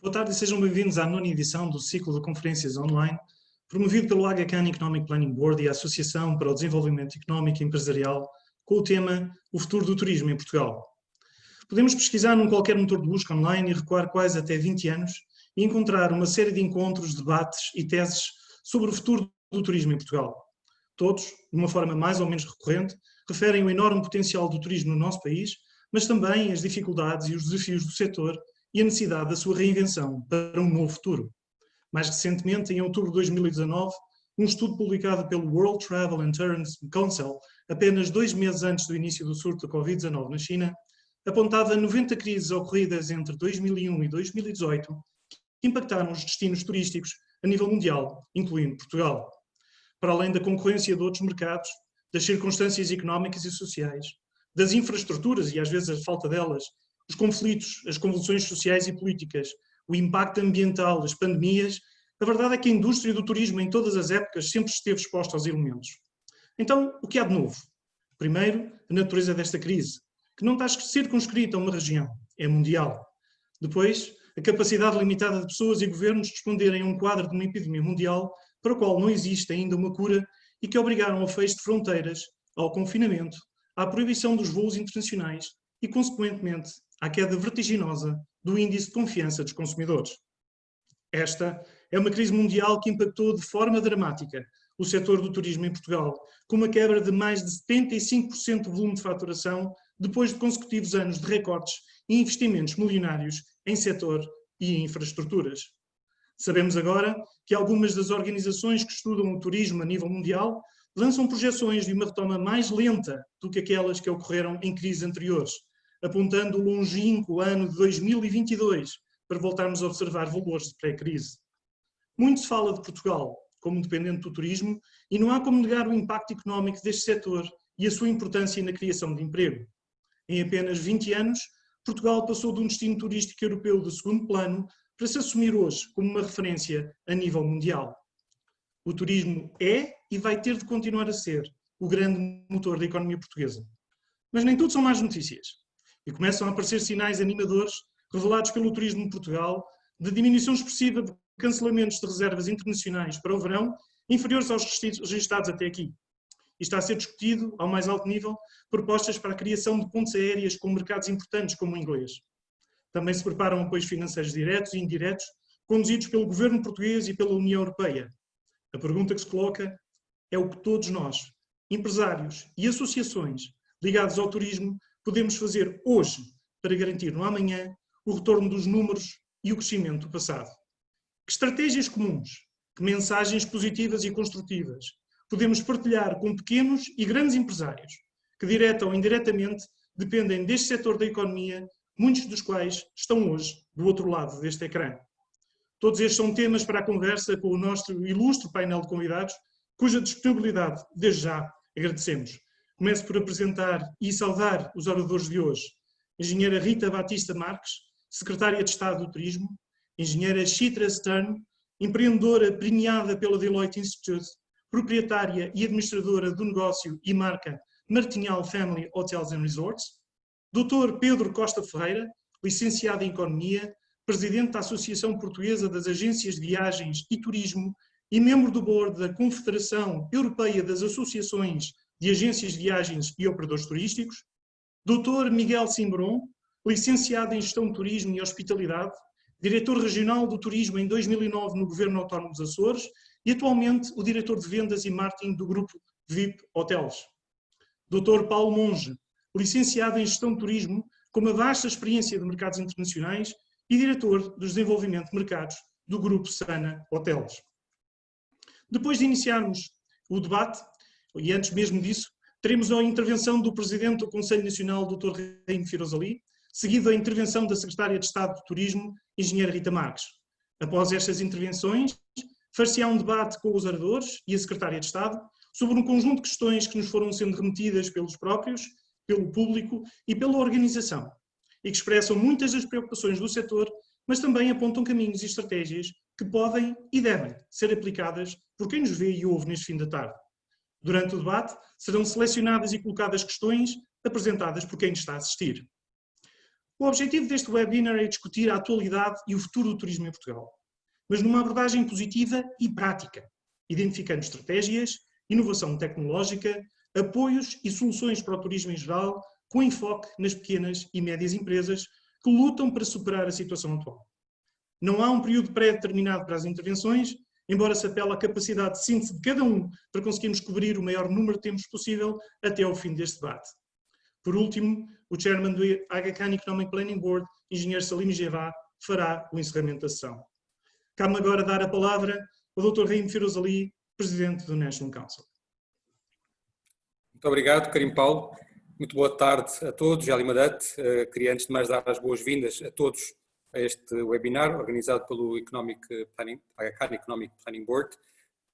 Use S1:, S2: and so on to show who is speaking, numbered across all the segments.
S1: Boa tarde e sejam bem-vindos à nona edição do ciclo de conferências online, promovido pelo Aga Khan Economic Planning Board e a Associação para o Desenvolvimento Económico e Empresarial, com o tema O Futuro do Turismo em Portugal. Podemos pesquisar num qualquer motor de busca online e recuar quase até 20 anos e encontrar uma série de encontros, debates e teses sobre o futuro do turismo em Portugal. Todos, de uma forma mais ou menos recorrente, referem o enorme potencial do turismo no nosso país, mas também as dificuldades e os desafios do setor e a necessidade da sua reinvenção para um novo futuro. Mais recentemente, em outubro de 2019, um estudo publicado pelo World Travel and Tourism Council, apenas 2 meses antes do início do surto da Covid-19 na China, apontava 90 crises ocorridas entre 2001 e 2018 que impactaram os destinos turísticos a nível mundial, incluindo Portugal. Para além da concorrência de outros mercados, das circunstâncias económicas e sociais, das infraestruturas e às vezes a falta delas, os conflitos, as convulsões sociais e políticas, o impacto ambiental, as pandemias, a verdade é que a indústria do turismo em todas as épocas sempre esteve exposta aos elementos. Então, o que há de novo? Primeiro, a natureza desta crise, que não está circunscrita a uma região, é mundial. Depois, a capacidade limitada de pessoas e governos de responderem a um quadro de uma epidemia mundial para o qual não existe ainda uma cura e que obrigaram ao fecho de fronteiras, ao confinamento, à proibição dos voos internacionais e, consequentemente, à queda vertiginosa do índice de confiança dos consumidores. Esta é uma crise mundial que impactou de forma dramática o setor do turismo em Portugal, com uma quebra de mais de 75% do volume de faturação depois de consecutivos anos de recortes e investimentos milionários em setor e infraestruturas. Sabemos agora que algumas das organizações que estudam o turismo a nível mundial lançam projeções de uma retoma mais lenta do que aquelas que ocorreram em crises anteriores, apontando o longínquo ano de 2022 para voltarmos a observar valores de pré-crise. Muito se fala de Portugal como dependente do turismo e não há como negar o impacto económico deste setor e a sua importância na criação de emprego. Em apenas 20 anos, Portugal passou de um destino turístico europeu de segundo plano para se assumir hoje como uma referência a nível mundial. O turismo é e vai ter de continuar a ser o grande motor da economia portuguesa. Mas nem tudo são más notícias. E começam a aparecer sinais animadores revelados pelo turismo de Portugal de diminuição expressiva de cancelamentos de reservas internacionais para o verão inferiores aos registados até aqui. E está a ser discutido, ao mais alto nível, propostas para a criação de pontes aéreas com mercados importantes como o inglês. Também se preparam apoios financeiros diretos e indiretos, conduzidos pelo governo português e pela União Europeia. A pergunta que se coloca é o que todos nós, empresários e associações ligados ao turismo, podemos fazer hoje para garantir no amanhã o retorno dos números e o crescimento do passado. Que estratégias comuns, que mensagens positivas e construtivas podemos partilhar com pequenos e grandes empresários que, direta ou indiretamente, dependem deste setor da economia, muitos dos quais estão hoje do outro lado deste ecrã. Todos estes são temas para a conversa com o nosso ilustre painel de convidados, cuja disponibilidade, desde já, agradecemos. Começo por apresentar e saudar os oradores de hoje. Engenheira Rita Batista Marques, Secretária de Estado do Turismo, Engenheira Chitra Stern, empreendedora premiada pela Deloitte Institute, proprietária e administradora do negócio e marca Martinhal Family Hotels and Resorts, Dr. Pedro Costa Ferreira, licenciado em Economia, presidente da Associação Portuguesa das Agências de Viagens e Turismo e membro do board da Confederação Europeia das Associações de Agências de Viagens e Operadores Turísticos, Dr. Miguel Cimbron, licenciado em Gestão de Turismo e Hospitalidade, diretor regional do Turismo em 2009 no Governo Autónomo dos Açores e atualmente o diretor de Vendas e Marketing do Grupo VIP Hotels. Dr. Paulo Monge, licenciado em Gestão de Turismo, com uma vasta experiência de mercados internacionais e diretor do Desenvolvimento de Mercados do Grupo Sana Hotels. Depois de iniciarmos o debate, e antes mesmo disso, teremos a intervenção do Presidente do Conselho Nacional, Dr. Rainho Firozali, seguido a intervenção da Secretária de Estado de Turismo, Engenheira Rita Marques. Após estas intervenções, far-se-á um debate com os oradores e a Secretária de Estado sobre um conjunto de questões que nos foram sendo remetidas pelos próprios, pelo público e pela organização, e que expressam muitas das preocupações do setor, mas também apontam caminhos e estratégias que podem e devem ser aplicadas por quem nos vê e ouve neste fim da tarde. Durante o debate, serão selecionadas e colocadas questões apresentadas por quem está a assistir. O objetivo deste webinar é discutir a atualidade e o futuro do turismo em Portugal, mas numa abordagem positiva e prática, identificando estratégias, inovação tecnológica, apoios e soluções para o turismo em geral, com enfoque nas pequenas e médias empresas que lutam para superar a situação atual. Não há um período pré-determinado para as intervenções, embora se apele à capacidade de síntese de cada um para conseguirmos cobrir o maior número de tempos possível até ao fim deste debate. Por último, o Chairman do Aga Khan Economic Planning Board, Engenheiro Salim Jebá, fará o encerramento da sessão. Cabe-me agora dar a palavra ao Dr. Raim Feroz Ali, Presidente do National Council.
S2: Muito obrigado, Karim Paulo. Muito boa tarde a todos. Ali Madat, queria antes de mais dar as boas-vindas a todos a este webinar organizado pelo Aga Khan Economic Planning Board,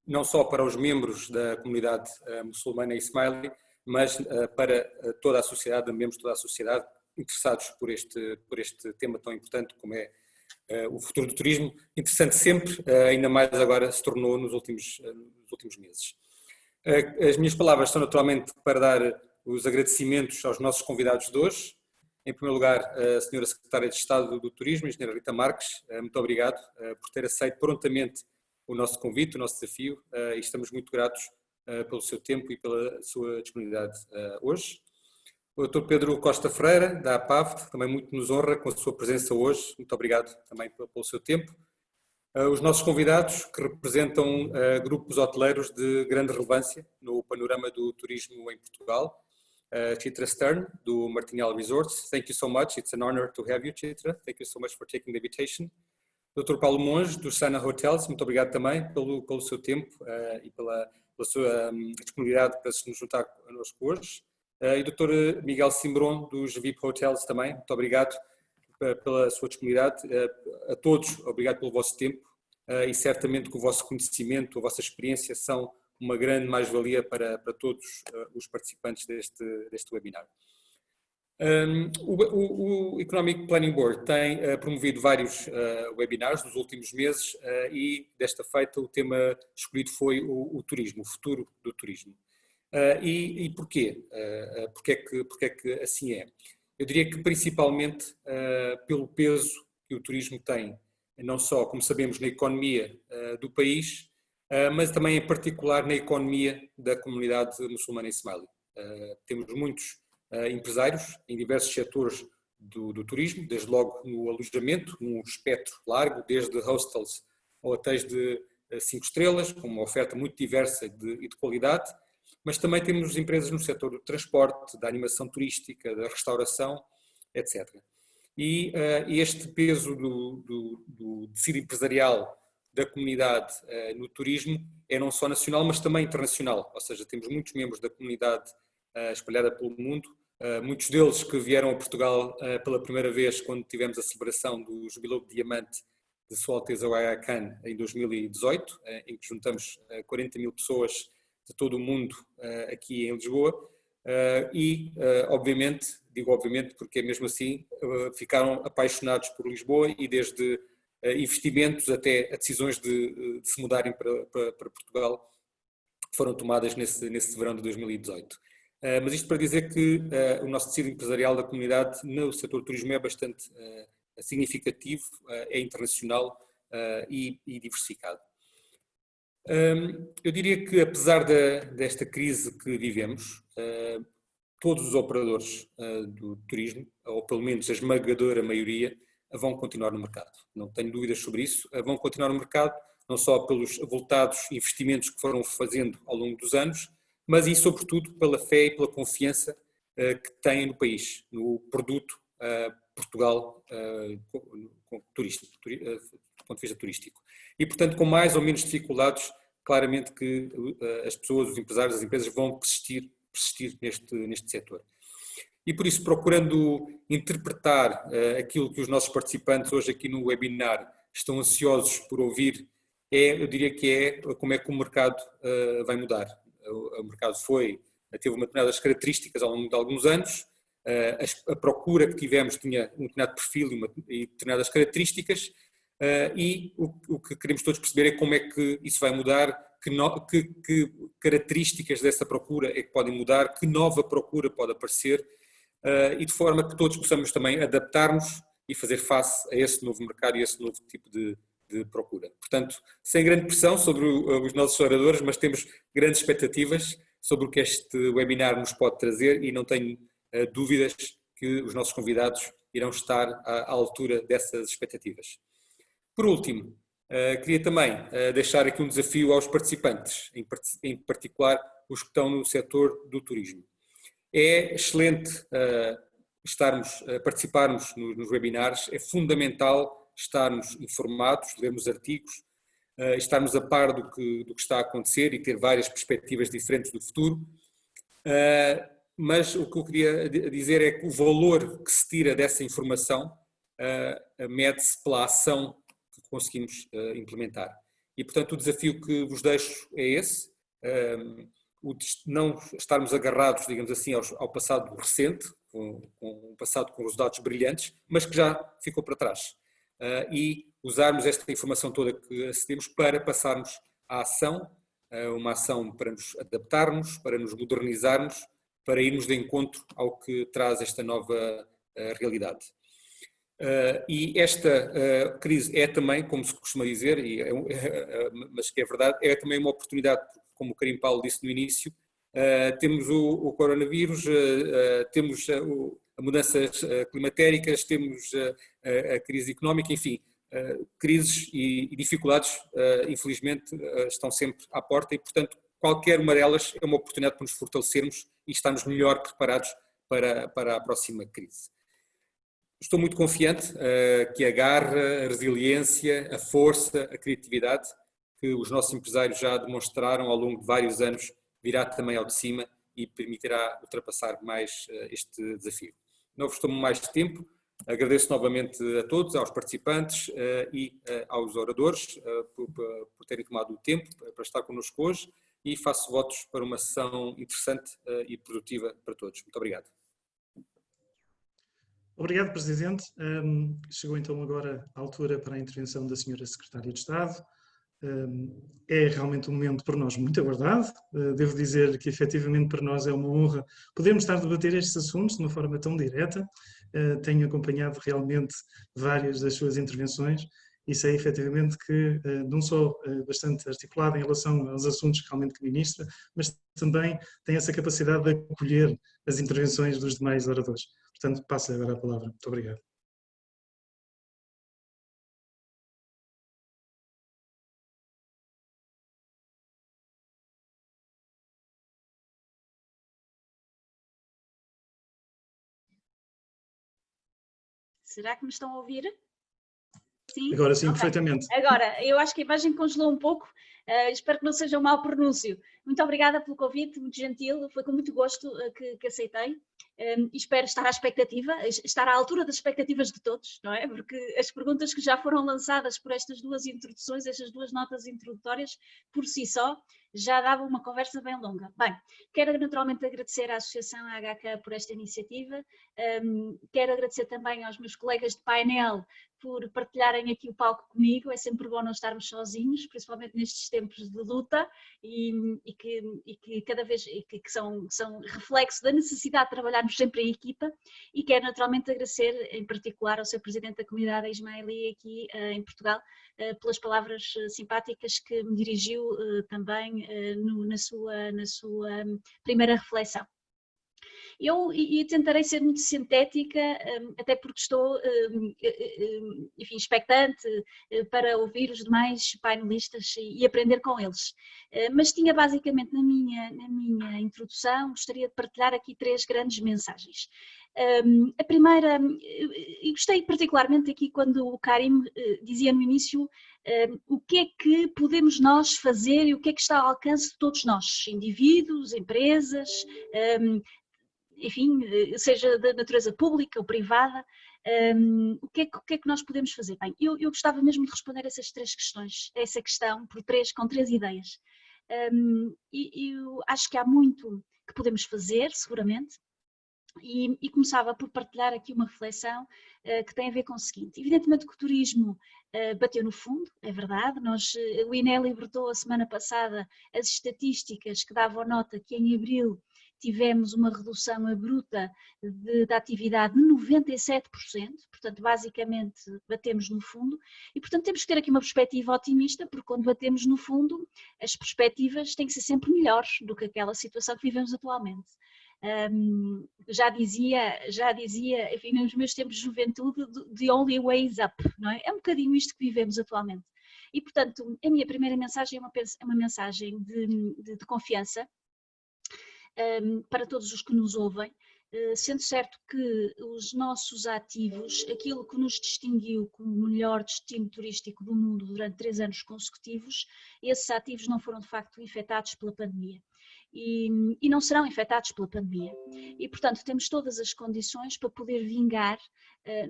S2: não só para os membros da comunidade muçulmana Ismaili, mas para toda a sociedade, membros de toda a sociedade interessados por este tema tão importante como é o futuro do turismo. Interessante sempre, ainda mais agora se tornou nos últimos meses. As minhas palavras são naturalmente para dar os agradecimentos aos nossos convidados de hoje. Em primeiro lugar, a Sra. Secretária de Estado do Turismo, a Sra. Rita Marques, muito obrigado por ter aceito prontamente o nosso convite, o nosso desafio, e estamos muito gratos pelo seu tempo e pela sua disponibilidade hoje. O Dr. Pedro Costa Freira, da APAV, também muito nos honra com a sua presença hoje, muito obrigado também pelo seu tempo. Os nossos convidados, que representam grupos hoteleiros de grande relevância no panorama do turismo em Portugal. Chitra Stern, do Martinhal Resorts. Thank you so much. It's an honor to have you, Chitra. Thank you so much for taking the invitation. Dr. Paulo Monge, do Sana Hotels, muito obrigado também pelo seu tempo e pela sua disponibilidade para se nos juntar connosco hoje. E Dr. Miguel Simbron, dos VIP Hotels também, muito obrigado pela sua disponibilidade. A todos, obrigado pelo vosso tempo e certamente que o vosso conhecimento, a vossa experiência são uma grande mais-valia para todos os participantes deste webinar. O Economic Planning Board tem promovido vários webinars nos últimos meses e desta feita o tema escolhido foi o turismo, o futuro do turismo. E porquê? Porque é que assim é? Eu diria que principalmente pelo peso que o turismo tem, não só, como sabemos, na economia do país, mas também em particular na economia da comunidade muçulmana Ismaili. Temos muitos empresários em diversos setores do turismo, desde logo no alojamento, num espectro largo, desde hostels a hotéis de 5 estrelas, com uma oferta muito diversa e de qualidade, mas também temos empresas no setor do transporte, da animação turística, da restauração, etc. E este peso do tecido empresarial da comunidade no turismo é não só nacional, mas também internacional, ou seja, temos muitos membros da comunidade espalhada pelo mundo, muitos deles que vieram a Portugal pela primeira vez quando tivemos a celebração do Jubileu de Diamante de Sua Alteza o Aga Khan em 2018, em que juntamos 40 mil pessoas de todo o mundo aqui em Lisboa e, obviamente, digo obviamente porque é mesmo assim, ficaram apaixonados por Lisboa e desde investimentos até a decisões de se mudarem para Portugal foram tomadas nesse verão de 2018. Mas isto para dizer que o nosso tecido empresarial da comunidade no setor do turismo é bastante significativo, é internacional e diversificado. Eu diria que apesar desta crise que vivemos, todos os operadores do turismo, ou pelo menos a esmagadora maioria, vão continuar no mercado. Não tenho dúvidas sobre isso, vão continuar no mercado, não só pelos avultados investimentos que foram fazendo ao longo dos anos, mas e sobretudo pela fé e pela confiança que têm no país, no produto Portugal turístico, do ponto de vista turístico. E portanto com mais ou menos dificuldades, claramente que as pessoas, os empresários, as empresas vão persistir neste setor. E por isso, procurando interpretar aquilo que os nossos participantes hoje aqui no webinar estão ansiosos por ouvir, eu diria que é como é que o mercado vai mudar. O mercado teve determinadas características ao longo de alguns anos, a procura que tivemos tinha um determinado perfil e determinadas características, e o que queremos todos perceber é como é que isso vai mudar, que características dessa procura é que podem mudar, que nova procura pode aparecer, e de forma que todos possamos também adaptar-nos e fazer face a esse novo mercado e a esse novo tipo de procura. Portanto, sem grande pressão sobre os nossos oradores, mas temos grandes expectativas sobre o que este webinar nos pode trazer e não tenho dúvidas que os nossos convidados irão estar à altura dessas expectativas. Por último, queria também deixar aqui um desafio aos participantes, em particular os que estão no setor do turismo. É excelente participarmos nos webinars, é fundamental estarmos informados, lermos artigos, estarmos a par do que está a acontecer e ter várias perspectivas diferentes do futuro, mas o que eu queria dizer é que o valor que se tira dessa informação mede-se pela ação que conseguimos implementar. E, portanto, o desafio que vos deixo é esse, o de não estarmos agarrados, digamos assim, ao passado recente, um passado com resultados brilhantes, mas que já ficou para trás. E usarmos esta informação toda que acedemos para passarmos à ação, uma ação para nos adaptarmos, para nos modernizarmos, para irmos de encontro ao que traz esta nova realidade. E esta crise é também, como se costuma dizer, mas que é verdade, é também uma oportunidade, como o Karim Paulo disse no início. Temos o coronavírus, temos mudanças climatéricas, temos a crise económica, enfim, crises e dificuldades, infelizmente, estão sempre à porta e, portanto, qualquer uma delas é uma oportunidade para nos fortalecermos e estarmos melhor preparados para a próxima crise. Estou muito confiante que a garra, a resiliência, a força, a criatividade que os nossos empresários já demonstraram ao longo de vários anos virá também ao de cima e permitirá ultrapassar mais este desafio. Não vos tomo mais tempo, agradeço novamente a todos, aos participantes e aos oradores por terem tomado o tempo para estar connosco hoje e faço votos para uma sessão interessante e produtiva para todos. Muito obrigado.
S1: Obrigado, Presidente. Chegou então agora a altura para a intervenção da Senhora Secretária de Estado. É realmente um momento por nós muito aguardado. Devo dizer que efetivamente para nós é uma honra podermos estar a debater estes assuntos de uma forma tão direta. Tenho acompanhado realmente várias das suas intervenções e sei efetivamente que não só bastante articulada em relação aos assuntos realmente que ministra, mas também tem essa capacidade de acolher as intervenções dos demais oradores. Portanto, passo agora a palavra. Muito obrigado.
S3: Será que me estão a ouvir? Sim?
S1: Agora sim,
S3: okay.
S1: Perfeitamente.
S3: Agora, eu acho que a imagem congelou um pouco, espero que não seja um mau pronúncio. Muito obrigada pelo convite, muito gentil, foi com muito gosto que aceitei. E espero estar à expectativa, estar à altura das expectativas de todos, não é? Porque as perguntas que já foram lançadas por estas duas introduções, estas duas notas introdutórias, por si só, já davam uma conversa bem longa. Bem, quero naturalmente agradecer à Associação HK por esta iniciativa, quero agradecer também aos meus colegas de painel por partilharem aqui o palco comigo, é sempre bom não estarmos sozinhos, principalmente nestes tempos de luta e que cada vez que são reflexo da necessidade de trabalharmos sempre em equipa, e quero naturalmente agradecer em particular ao Sr. Presidente da Comunidade Ismaili aqui em Portugal pelas palavras simpáticas que me dirigiu também na sua primeira reflexão. Eu tentarei ser muito sintética, até porque estou, enfim, expectante para ouvir os demais painelistas e aprender com eles. Mas tinha basicamente na minha introdução, gostaria de partilhar aqui 3 grandes mensagens. A primeira, e gostei particularmente aqui quando o Karim dizia no início o que é que podemos nós fazer e o que é que está ao alcance de todos nós, indivíduos, empresas, enfim, seja da natureza pública ou privada, o que é que nós podemos fazer? Bem, eu gostava mesmo de responder essas 3 questões, essa questão com 3 ideias. Eu acho que há muito que podemos fazer, seguramente, e começava por partilhar aqui uma reflexão que tem a ver com o seguinte. Evidentemente que o turismo bateu no fundo, é verdade, o INE libertou a semana passada as estatísticas que davam nota que em abril tivemos uma redução abrupta da atividade de 97%, portanto basicamente batemos no fundo e portanto temos que ter aqui uma perspectiva otimista, porque quando batemos no fundo as perspectivas têm que ser sempre melhores do que aquela situação que vivemos atualmente. Já dizia, enfim, nos meus tempos de juventude, the only way is up, não é? É um bocadinho isto que vivemos atualmente. E, portanto, a minha primeira mensagem é uma mensagem de confiança para todos os que nos ouvem, sendo certo que os nossos ativos, aquilo que nos distinguiu como o melhor destino turístico do mundo durante 3 anos consecutivos, esses ativos não foram de facto infectados pela pandemia. E não serão infectados pela pandemia. E, portanto, temos todas as condições para poder vingar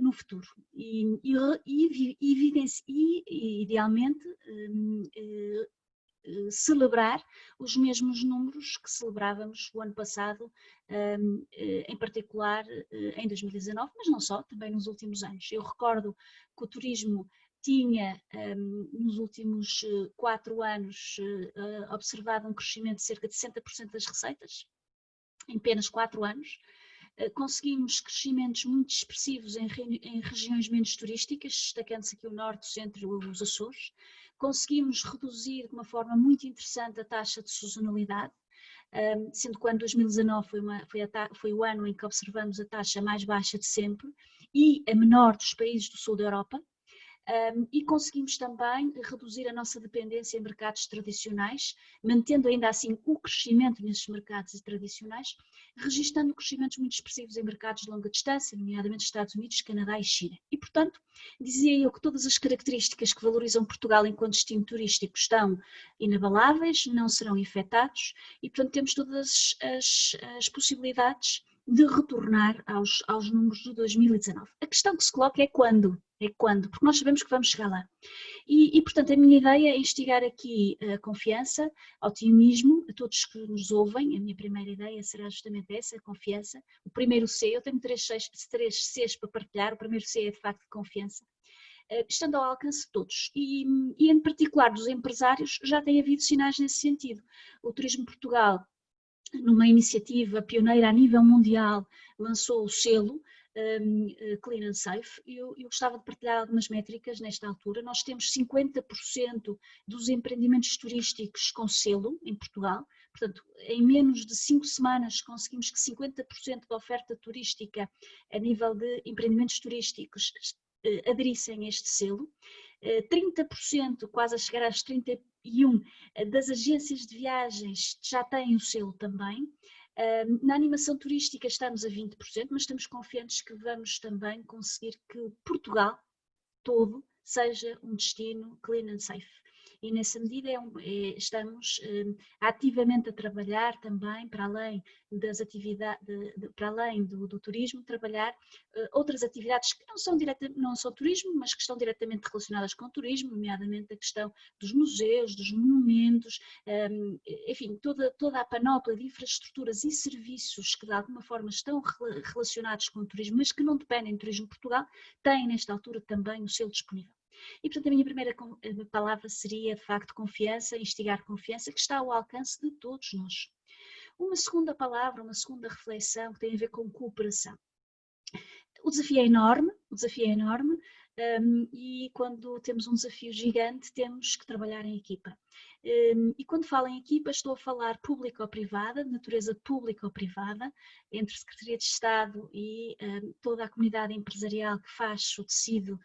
S3: no futuro. E idealmente, celebrar os mesmos números que celebrávamos o ano passado, em particular em 2019, mas não só, também nos últimos anos. Eu recordo que o turismo tinha, nos últimos 4 anos, observado um crescimento de cerca de 60% das receitas, em apenas 4 anos. Conseguimos crescimentos muito expressivos em regiões menos turísticas, destacando-se aqui o norte, o centro e os Açores. Conseguimos reduzir de uma forma muito interessante a taxa de sazonalidade, sendo que o ano 2019 foi o ano em que observamos a taxa mais baixa de sempre e a menor dos países do sul da Europa. E conseguimos também reduzir a nossa dependência em mercados tradicionais, mantendo ainda assim o crescimento nesses mercados tradicionais, registando crescimentos muito expressivos em mercados de longa distância, nomeadamente Estados Unidos, Canadá e China. E, portanto, dizia eu que todas as características que valorizam Portugal enquanto destino turístico estão inabaláveis, não serão infectados e, portanto, temos todas as possibilidades de retornar aos números de 2019. A questão que se coloca é quando? Porque nós sabemos que vamos chegar lá. E, portanto, a minha ideia é instigar aqui a confiança, otimismo, a todos que nos ouvem. A minha primeira ideia será justamente essa, a confiança. O primeiro C, eu tenho 3 Cs para partilhar, o primeiro C é de facto confiança, estando ao alcance de todos. E em particular dos empresários, já tem havido sinais nesse sentido. O Turismo Portugal, numa iniciativa pioneira a nível mundial, lançou o selo Clean and Safe. Eu gostava de partilhar algumas métricas nesta altura. Nós temos 50% dos empreendimentos turísticos com selo em Portugal. Portanto, em menos de 5 semanas conseguimos que 50% da oferta turística a nível de empreendimentos turísticos aderissem a este selo. 30%, quase a chegar às 31%, das agências de viagens já têm o selo também. Na animação turística estamos a 20%, mas estamos confiantes que vamos também conseguir que Portugal todo seja um destino clean and safe. E nessa medida estamos ativamente a trabalhar também, para além das atividades, para além do turismo, trabalhar outras atividades que não são turismo, mas que estão diretamente relacionadas com o turismo, nomeadamente a questão dos museus, dos monumentos, enfim, toda a panóplia de infraestruturas e serviços que de alguma forma estão relacionados com o turismo, mas que não dependem do Turismo Portugal, têm nesta altura também o selo disponível. E, portanto, a minha primeira palavra seria, de facto, confiança, instigar confiança, que está ao alcance de todos nós. Uma segunda palavra, uma segunda reflexão que tem a ver com cooperação. O desafio é enorme, e quando temos um desafio gigante, temos que trabalhar em equipa. E quando falo em equipa, estou a falar pública ou privada, de natureza pública ou privada, entre Secretaria de Estado e toda a comunidade empresarial que faz o tecido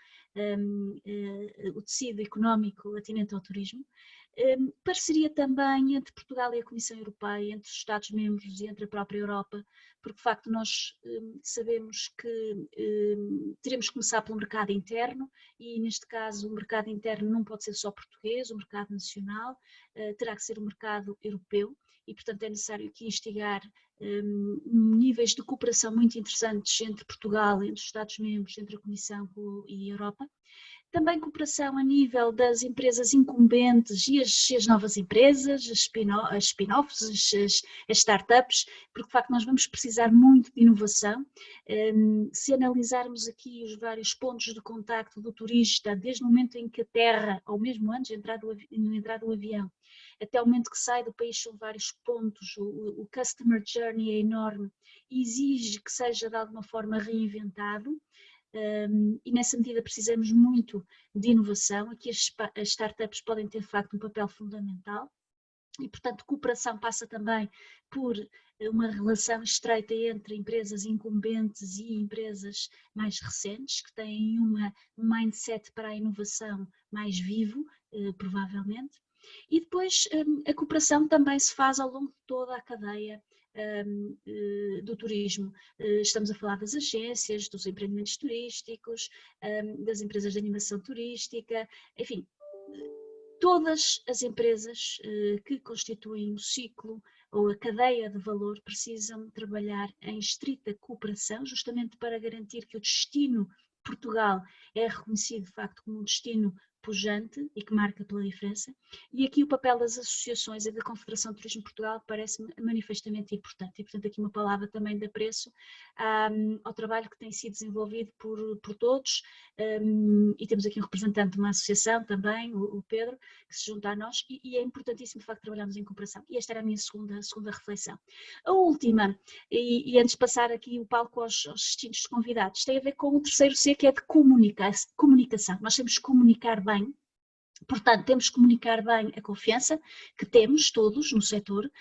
S3: económico atinente ao turismo. Parceria também entre Portugal e a Comissão Europeia, entre os Estados-membros e entre a própria Europa, porque de facto nós sabemos que teremos que começar pelo mercado interno e neste caso o mercado interno não pode ser só português, o mercado nacional, terá que ser o mercado europeu e portanto é necessário aqui instigar níveis de cooperação muito interessantes entre Portugal, entre os Estados-membros, entre a Comissão e a Europa. Também cooperação a nível das empresas incumbentes e as novas empresas, as spin-offs, as startups, porque de facto nós vamos precisar muito de inovação. Se analisarmos aqui os vários pontos de contacto do turista, desde o momento em que aterra, ou mesmo antes de entrar do avião, até o momento que sai do país são vários pontos, o customer journey é enorme e exige que seja de alguma forma reinventado. E nessa medida precisamos muito de inovação. Aqui as startups podem ter de facto um papel fundamental e, portanto, cooperação passa também por uma relação estreita entre empresas incumbentes e empresas mais recentes, que têm um mindset para a inovação mais vivo, provavelmente. E depois a cooperação também se faz ao longo de toda a cadeia do turismo. Estamos a falar das agências, dos empreendimentos turísticos, das empresas de animação turística, enfim, todas as empresas que constituem o ciclo ou a cadeia de valor precisam trabalhar em estrita cooperação, justamente para garantir que o destino Portugal é reconhecido de facto como um destino pujante e que marca pela diferença, e aqui o papel das associações e da Confederação de Turismo de Portugal parece-me manifestamente importante, e portanto aqui uma palavra também de apreço ao trabalho que tem sido desenvolvido por todos, e temos aqui um representante de uma associação também, o Pedro, que se junta a nós, e é importantíssimo de facto trabalharmos em cooperação, e esta era a minha segunda reflexão. A última, e antes de passar aqui o palco aos distintos convidados, tem a ver com o terceiro C, que é de comunicação. Nós temos que comunicar bem. Portanto, temos que comunicar bem a confiança que temos todos no setor,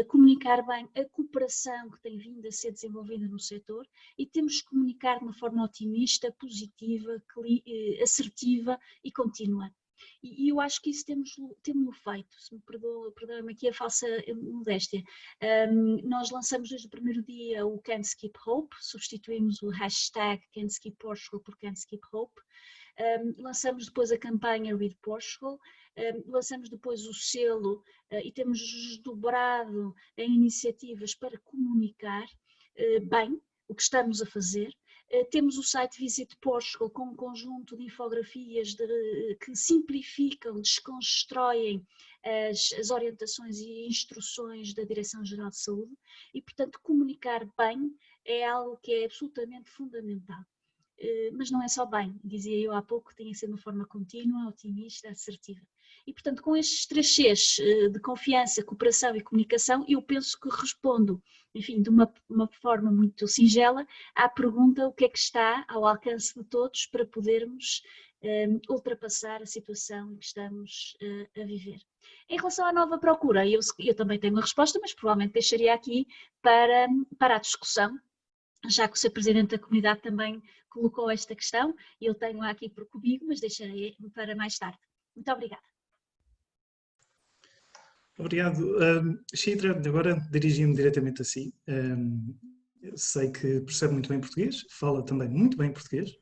S3: comunicar bem a cooperação que tem vindo a ser desenvolvida no setor e temos que comunicar de uma forma otimista, positiva, assertiva e contínua. E eu acho que isso temos-lo feito, se me perdoem aqui a falsa modéstia. Nós lançamos desde o primeiro dia o Can't Skip Hope, substituímos o hashtag Can't Skip Portugal por Can't Skip Hope. Lançamos depois a campanha Read Portugal, lançamos depois o selo e temos desdobrado em iniciativas para comunicar bem o que estamos a fazer. Temos o site Visit Portugal com um conjunto de infografias que simplificam, desconstroem as orientações e instruções da Direção-Geral de Saúde e, portanto, comunicar bem é algo que é absolutamente fundamental. Mas não é só bem, dizia eu há pouco, tem que ser de uma forma contínua, otimista, assertiva. E, portanto, com estes 3 Cs de confiança, cooperação e comunicação, eu penso que respondo, enfim, de uma forma muito singela à pergunta o que é que está ao alcance de todos para podermos ultrapassar a situação em que estamos a viver. Em relação à nova procura, eu também tenho uma resposta, mas provavelmente deixaria aqui para a discussão, já que o Sr. Presidente da Comunidade também colocou esta questão, e eu tenho-a aqui comigo, mas deixarei para mais tarde. Muito obrigada.
S1: Obrigado. Chitra, agora dirigindo-me diretamente a si. Sei que percebe muito bem português, fala também muito bem português,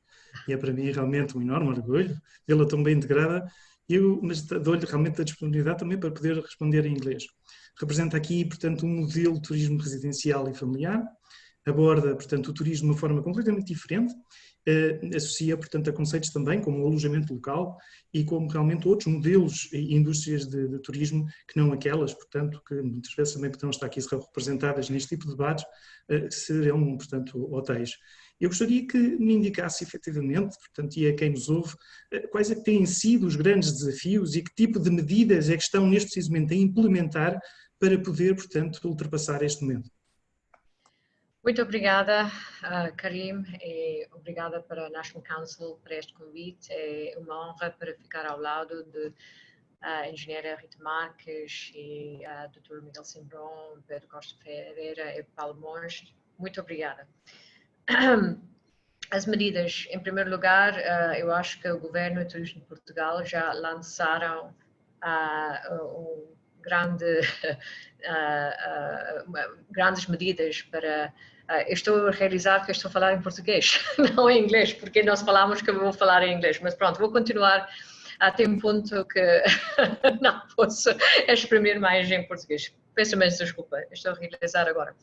S1: e é para mim realmente um enorme orgulho vê-la tão bem integrada, mas dou-lhe realmente a disponibilidade também para poder responder em inglês. Representa aqui, portanto, um modelo de turismo residencial e familiar, aborda, portanto, o turismo de uma forma completamente diferente, associa, portanto, a conceitos também como o alojamento local e como realmente outros modelos e indústrias de turismo que não aquelas, portanto, que muitas vezes também poderão estar aqui representadas neste tipo de debates, que serão, portanto, hotéis. Eu gostaria que me indicasse efetivamente, portanto, e a quem nos ouve, quais é que têm sido os grandes desafios e que tipo de medidas é que estão neste preciso momento a implementar para poder, portanto, ultrapassar este momento.
S4: Muito obrigada, Karim, e obrigada para a National Council por este convite. É uma honra para ficar ao lado da engenheira Rita Marques e Dr. Miguel Simbrón, Pedro Costa Ferreira e Paulo Monge. Muito obrigada. As medidas, em primeiro lugar, eu acho que o Governo e o Turismo de Portugal já lançaram grandes medidas para... eu estou a realizar que eu estou a falar em português, não em inglês, porque nós falamos que eu vou falar em inglês, mas pronto, vou continuar até um ponto que não posso exprimir mais em português. Peço imensa desculpa, estou a realizar agora.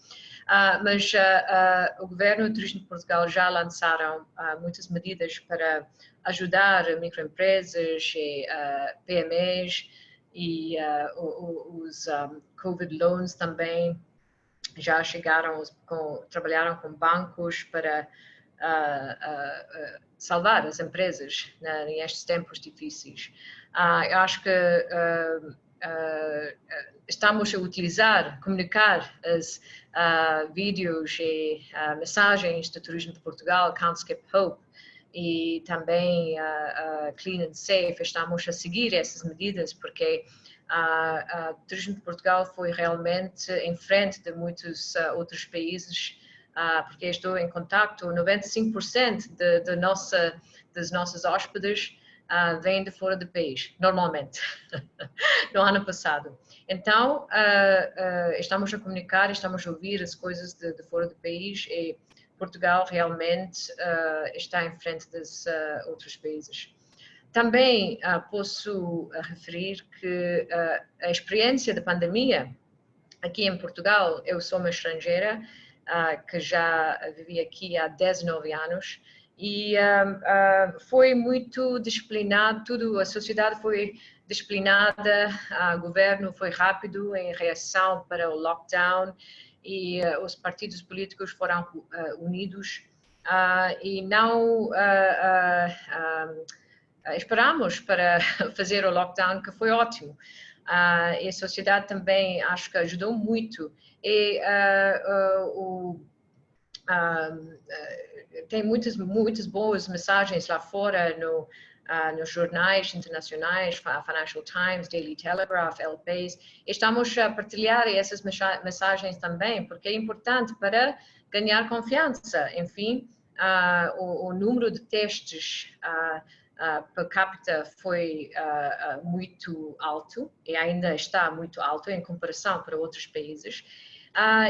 S4: Mas o Governo e o Turismo de Portugal já lançaram muitas medidas para ajudar microempresas e PMEs, e os Covid loans também já chegaram, trabalharam com bancos para salvar as empresas nestes tempos difíceis. Eu acho que estamos a utilizar, comunicar os vídeos e mensagens do Turismo de Portugal, Can't Skip Hope, e também Clean and Safe. Estamos a seguir essas medidas porque o Turismo de Portugal foi realmente em frente de muitos outros países, porque estou em contato, 95% dos nossos hóspedes vêm de fora do país, normalmente, no ano passado. Então, estamos a comunicar, estamos a ouvir as coisas de fora do país e Portugal realmente está em frente dos outros países. Também posso referir que a experiência da pandemia aqui em Portugal, eu sou uma estrangeira que já vivi aqui há 19 anos, e foi muito disciplinado, tudo, a sociedade foi disciplinada, o governo foi rápido em reação para o lockdown e os partidos políticos foram unidos e não esperamos para fazer o lockdown, que foi ótimo. E a sociedade também acho que ajudou muito e tem muitas boas mensagens lá fora nos jornais internacionais, Financial Times, Daily Telegraph, El País. Estamos a partilhar essas mensagens também, porque é importante para ganhar confiança. Enfim, o número de testes per capita foi muito alto e ainda está muito alto em comparação para outros países.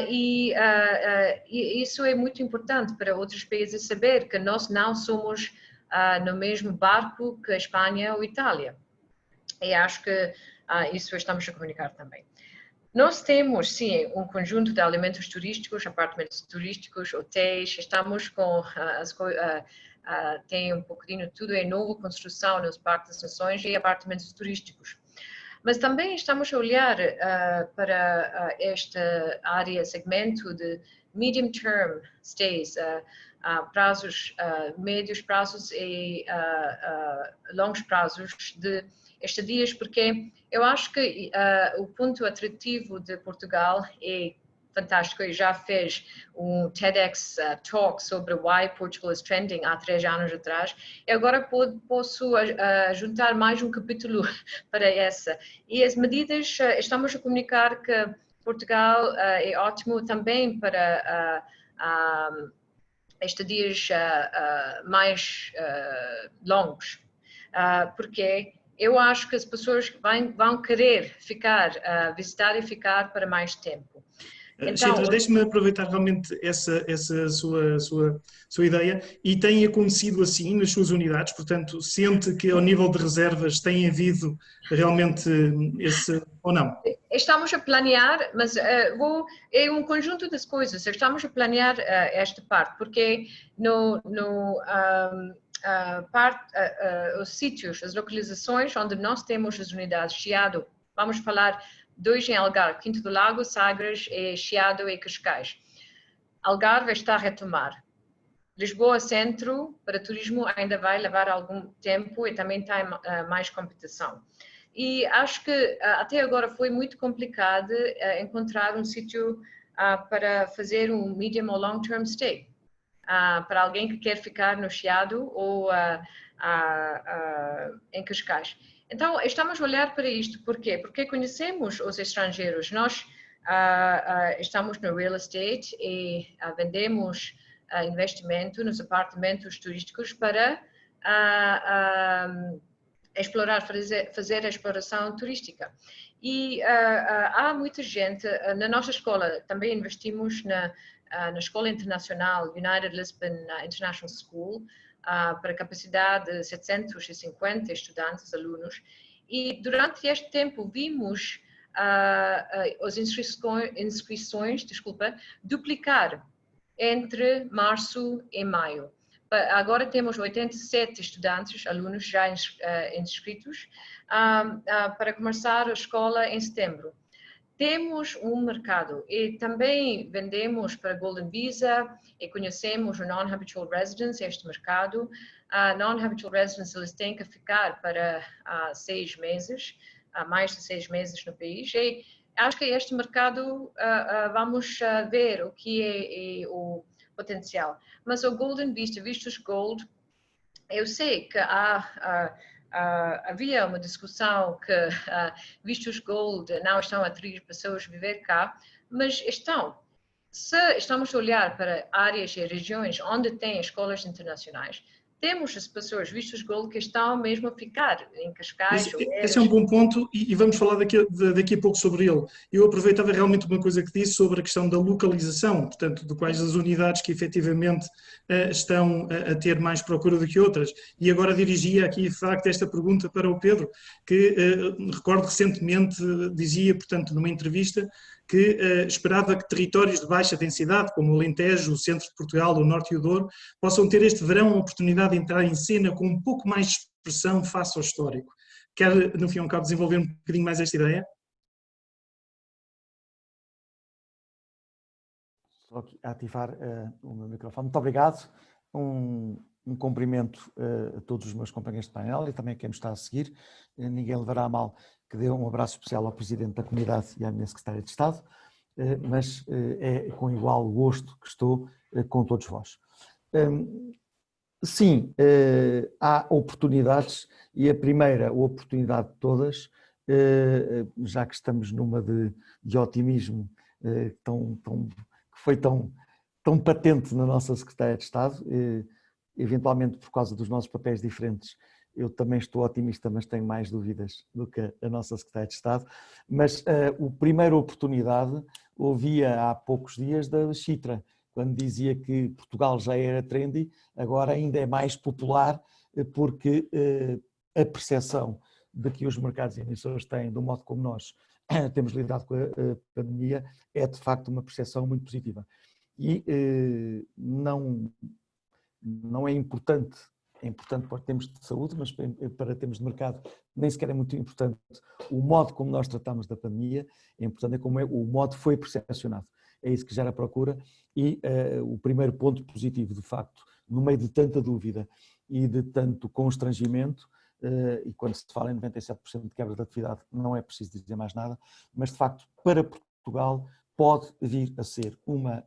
S4: E isso é muito importante para outros países saber que nós não somos no mesmo barco que a Espanha ou a Itália. E acho que isso estamos a comunicar também. Nós temos, sim, um conjunto de alimentos turísticos, apartamentos turísticos, hotéis, estamos com tem um pouquinho tudo em nova construção nos Parques das Nações e apartamentos turísticos. Mas também estamos a olhar para esta área, segmento de medium term stays, prazos, médios prazos e longos prazos de estadias, porque eu acho que o ponto atrativo de Portugal é fantástico. Eu já fiz um TEDx talk sobre why Portugal is trending há 3 anos atrás. E agora posso juntar mais um capítulo para essa. E as medidas, estamos a comunicar que Portugal é ótimo também para estadias mais longos, porque eu acho que as pessoas vão querer ficar, visitar e ficar para mais tempo.
S1: Então, Chitra, deixe-me aproveitar realmente essa sua ideia. E tem acontecido assim nas suas unidades? Portanto, sente que ao nível de reservas tem havido realmente esse ou não?
S4: Estamos a planear, mas é um conjunto das coisas. Estamos a planear esta parte, porque os sítios, as localizações onde nós temos as unidades Chiado, vamos falar 2 em Algarve, Quinta do Lago, Sagres, Chiado e Cascais. Algarve está a retomar. Lisboa Centro, para turismo, ainda vai levar algum tempo e também tem mais competição. E acho que até agora foi muito complicado encontrar um sítio para fazer um medium ou long term stay. Para alguém que quer ficar no Chiado ou em Cascais. Então, estamos a olhar para isto. Por quê? Porque conhecemos os estrangeiros. Nós estamos no real estate e vendemos investimento nos apartamentos turísticos para explorar, fazer a exploração turística. E há muita gente, na nossa escola, também investimos na Escola Internacional United Lisbon International School, para capacidade de 750 estudantes, alunos, e durante este tempo vimos as inscrições, duplicar entre março e maio. Agora temos 87 estudantes, alunos já inscritos, para começar a escola em setembro. Temos um mercado e também vendemos para Golden Visa e conhecemos o Non-Habitual Residence, este mercado. Non-Habitual Residence, eles têm que ficar para 6 meses há mais de 6 meses no país e acho que este mercado vamos ver o que é o potencial. Mas o Golden Visa, vistos Gold, eu sei que havia uma discussão que vistos Gold não estão a atrair pessoas a viver cá, mas estão. Se estamos a olhar para áreas e regiões onde tem escolas internacionais, temos as pessoas vistos Gold que estão mesmo a ficar em Cascais.
S1: Esse é um bom ponto e vamos falar daqui a pouco sobre ele. Eu aproveitava realmente uma coisa que disse sobre a questão da localização, portanto, de quais as unidades que efetivamente estão a ter mais procura do que outras. E agora dirigia aqui, de facto, esta pergunta para o Pedro, que recordo recentemente dizia, portanto, numa entrevista, que esperava que territórios de baixa densidade, como o Alentejo, o centro de Portugal, o norte e o Douro, possam ter este verão a oportunidade de entrar em cena com um pouco mais de expressão face ao histórico. Quer, no fim e ao cabo, desenvolver um bocadinho mais esta ideia?
S5: Só aqui a ativar o meu microfone. Muito obrigado. Um cumprimento a todos os meus companheiros de painel e também a quem me está a seguir. Ninguém levará a mal que dê um abraço especial ao Presidente da Comunidade e à minha Secretária de Estado, mas é com igual gosto que estou com todos vós. Sim, há oportunidades e a primeira oportunidade de todas, já que estamos numa de otimismo que foi tão patente na nossa Secretária de Estado, eventualmente por causa dos nossos papéis diferentes, eu também estou otimista, mas tenho mais dúvidas do que a nossa Secretária de Estado. Mas a primeira oportunidade ouvia há poucos dias da Chitra, quando dizia que Portugal já era trendy, agora ainda é mais popular, porque a percepção de que os mercados emissores têm, do modo como nós temos lidado com a pandemia, é de facto uma percepção muito positiva. E não é importante para termos de saúde, mas para termos de mercado nem sequer é muito importante o modo como nós tratamos da pandemia, é importante como o modo foi percepcionado. É isso que gera procura e o primeiro ponto positivo, de facto, no meio de tanta dúvida e de tanto constrangimento, e quando se fala em 97% de quebra de atividade não é preciso dizer mais nada, mas de facto para Portugal pode vir a ser uma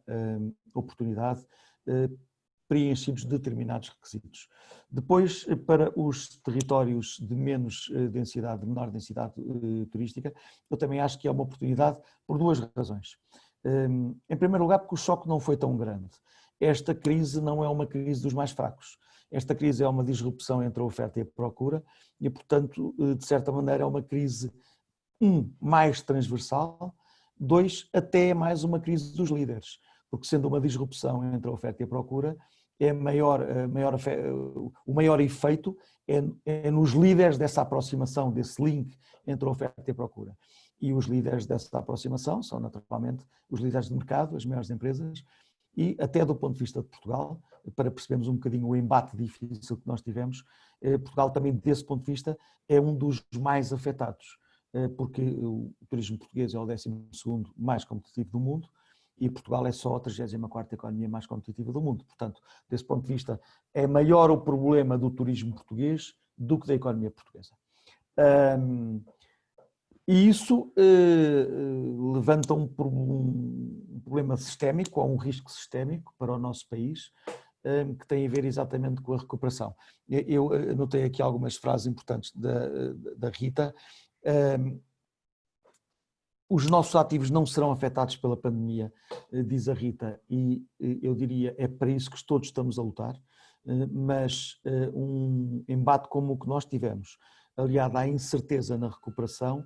S5: oportunidade preenchidos determinados requisitos. Depois, para os territórios de menos densidade, de menor densidade turística, eu também acho que é uma oportunidade por duas razões. Em primeiro lugar, porque o choque não foi tão grande. Esta crise não é uma crise dos mais fracos. Esta crise é uma disrupção entre a oferta e a procura e, portanto, de certa maneira é uma crise, mais transversal, dois, até é mais uma crise dos líderes, porque sendo uma disrupção entre a oferta e a procura, o maior efeito é nos líderes dessa aproximação, desse link entre a oferta e a procura. E os líderes dessa aproximação são naturalmente os líderes de mercado, as maiores empresas, e até do ponto de vista de Portugal, para percebermos um bocadinho o embate difícil que nós tivemos, Portugal também desse ponto de vista é um dos mais afetados, porque o turismo português é o 12º mais competitivo do mundo, e Portugal é só a 34ª economia mais competitiva do mundo. Portanto, desse ponto de vista, é maior o problema do turismo português do que da economia portuguesa. E isso levanta um problema sistémico, ou um risco sistémico para o nosso país, que tem a ver exatamente com a recuperação. Eu anotei aqui algumas frases importantes da Rita. Os nossos ativos não serão afetados pela pandemia, diz a Rita, e eu diria é para isso que todos estamos a lutar, mas um embate como o que nós tivemos, aliado à incerteza na recuperação,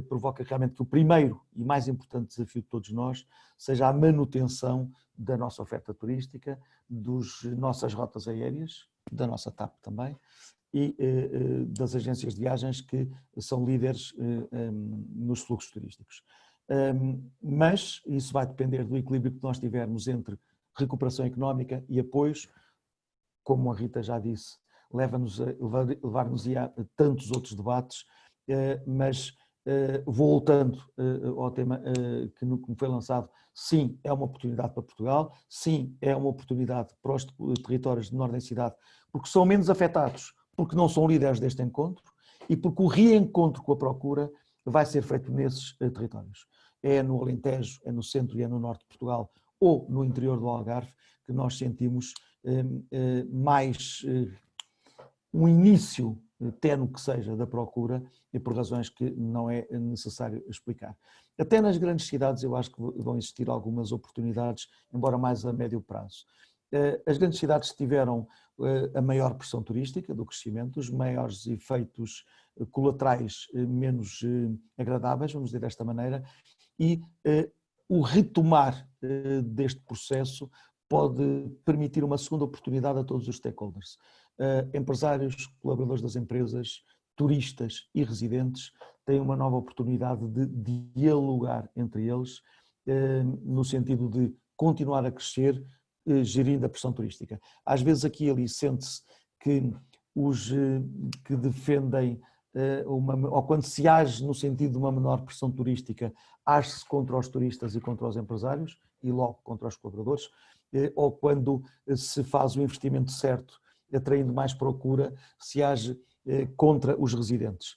S5: provoca realmente que o primeiro e mais importante desafio de todos nós seja a manutenção da nossa oferta turística, das nossas rotas aéreas, da nossa TAP também, e das agências de viagens que são líderes nos fluxos turísticos. Mas isso vai depender do equilíbrio que nós tivermos entre recuperação económica e apoios, como a Rita já disse, levar-nos a tantos outros debates, mas voltando ao tema que me foi lançado, sim, é uma oportunidade para Portugal, sim, é uma oportunidade para os territórios de menor densidade, porque são menos afetados, porque não são líderes deste encontro, e porque o reencontro com a procura vai ser feito nesses territórios. É no Alentejo, é no centro e é no norte de Portugal, ou no interior do Algarve, que nós sentimos mais um início, tenue que seja, da procura, e por razões que não é necessário explicar. Até nas grandes cidades eu acho que vão existir algumas oportunidades, embora mais a médio prazo. As grandes cidades tiveram a maior pressão turística do crescimento, os maiores efeitos colaterais menos agradáveis, vamos dizer desta maneira, e o retomar deste processo pode permitir uma segunda oportunidade a todos os stakeholders. Empresários, colaboradores das empresas, turistas e residentes têm uma nova oportunidade de dialogar entre eles no sentido de continuar a crescer, gerindo a pressão turística. Às vezes aqui e ali sente-se que os que defendem, ou quando se age no sentido de uma menor pressão turística, age-se contra os turistas e contra os empresários e logo contra os colaboradores, ou quando se faz o investimento certo, atraindo mais procura, se age contra os residentes.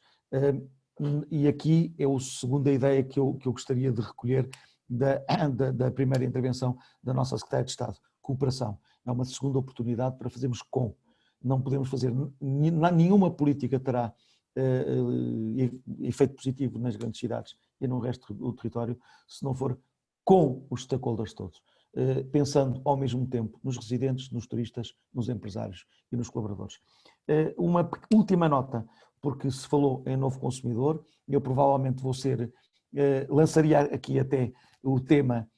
S5: E aqui é a segunda ideia que eu gostaria de recolher da primeira intervenção da nossa Secretária de Estado. Cooperação. É uma segunda oportunidade para fazermos com. Não podemos fazer, nenhuma política terá efeito positivo nas grandes cidades e no resto do território se não for com os stakeholders todos, pensando ao mesmo tempo nos residentes, nos turistas, nos empresários e nos colaboradores. Uma última nota, porque se falou em novo consumidor, eu provavelmente lançaria aqui até o tema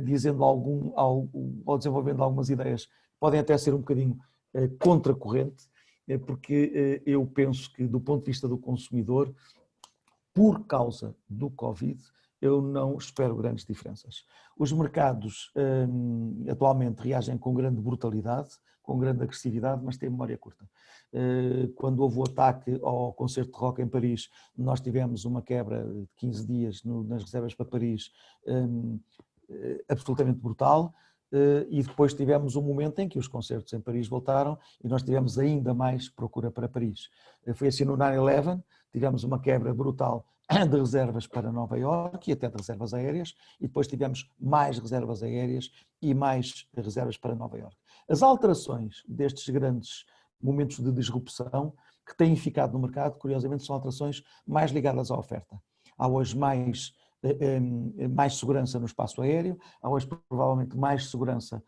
S5: dizendo ou desenvolvendo algumas ideias, podem até ser um bocadinho contracorrente, porque eu penso que do ponto de vista do consumidor, por causa do Covid, eu não espero grandes diferenças. Os mercados atualmente reagem com grande brutalidade, com grande agressividade, mas têm memória curta. Quando houve o ataque ao concerto de rock em Paris, nós tivemos uma quebra de 15 dias nas reservas para Paris, absolutamente brutal, e depois tivemos um momento em que os concertos em Paris voltaram e nós tivemos ainda mais procura para Paris. Foi assim no 9/11, tivemos uma quebra brutal de reservas para Nova Iorque e até de reservas aéreas, e depois tivemos mais reservas aéreas e mais reservas para Nova Iorque. As alterações destes grandes momentos de disrupção que têm ficado no mercado, curiosamente, são alterações mais ligadas à oferta. Há hoje mais segurança no espaço aéreo, há hoje provavelmente mais segurança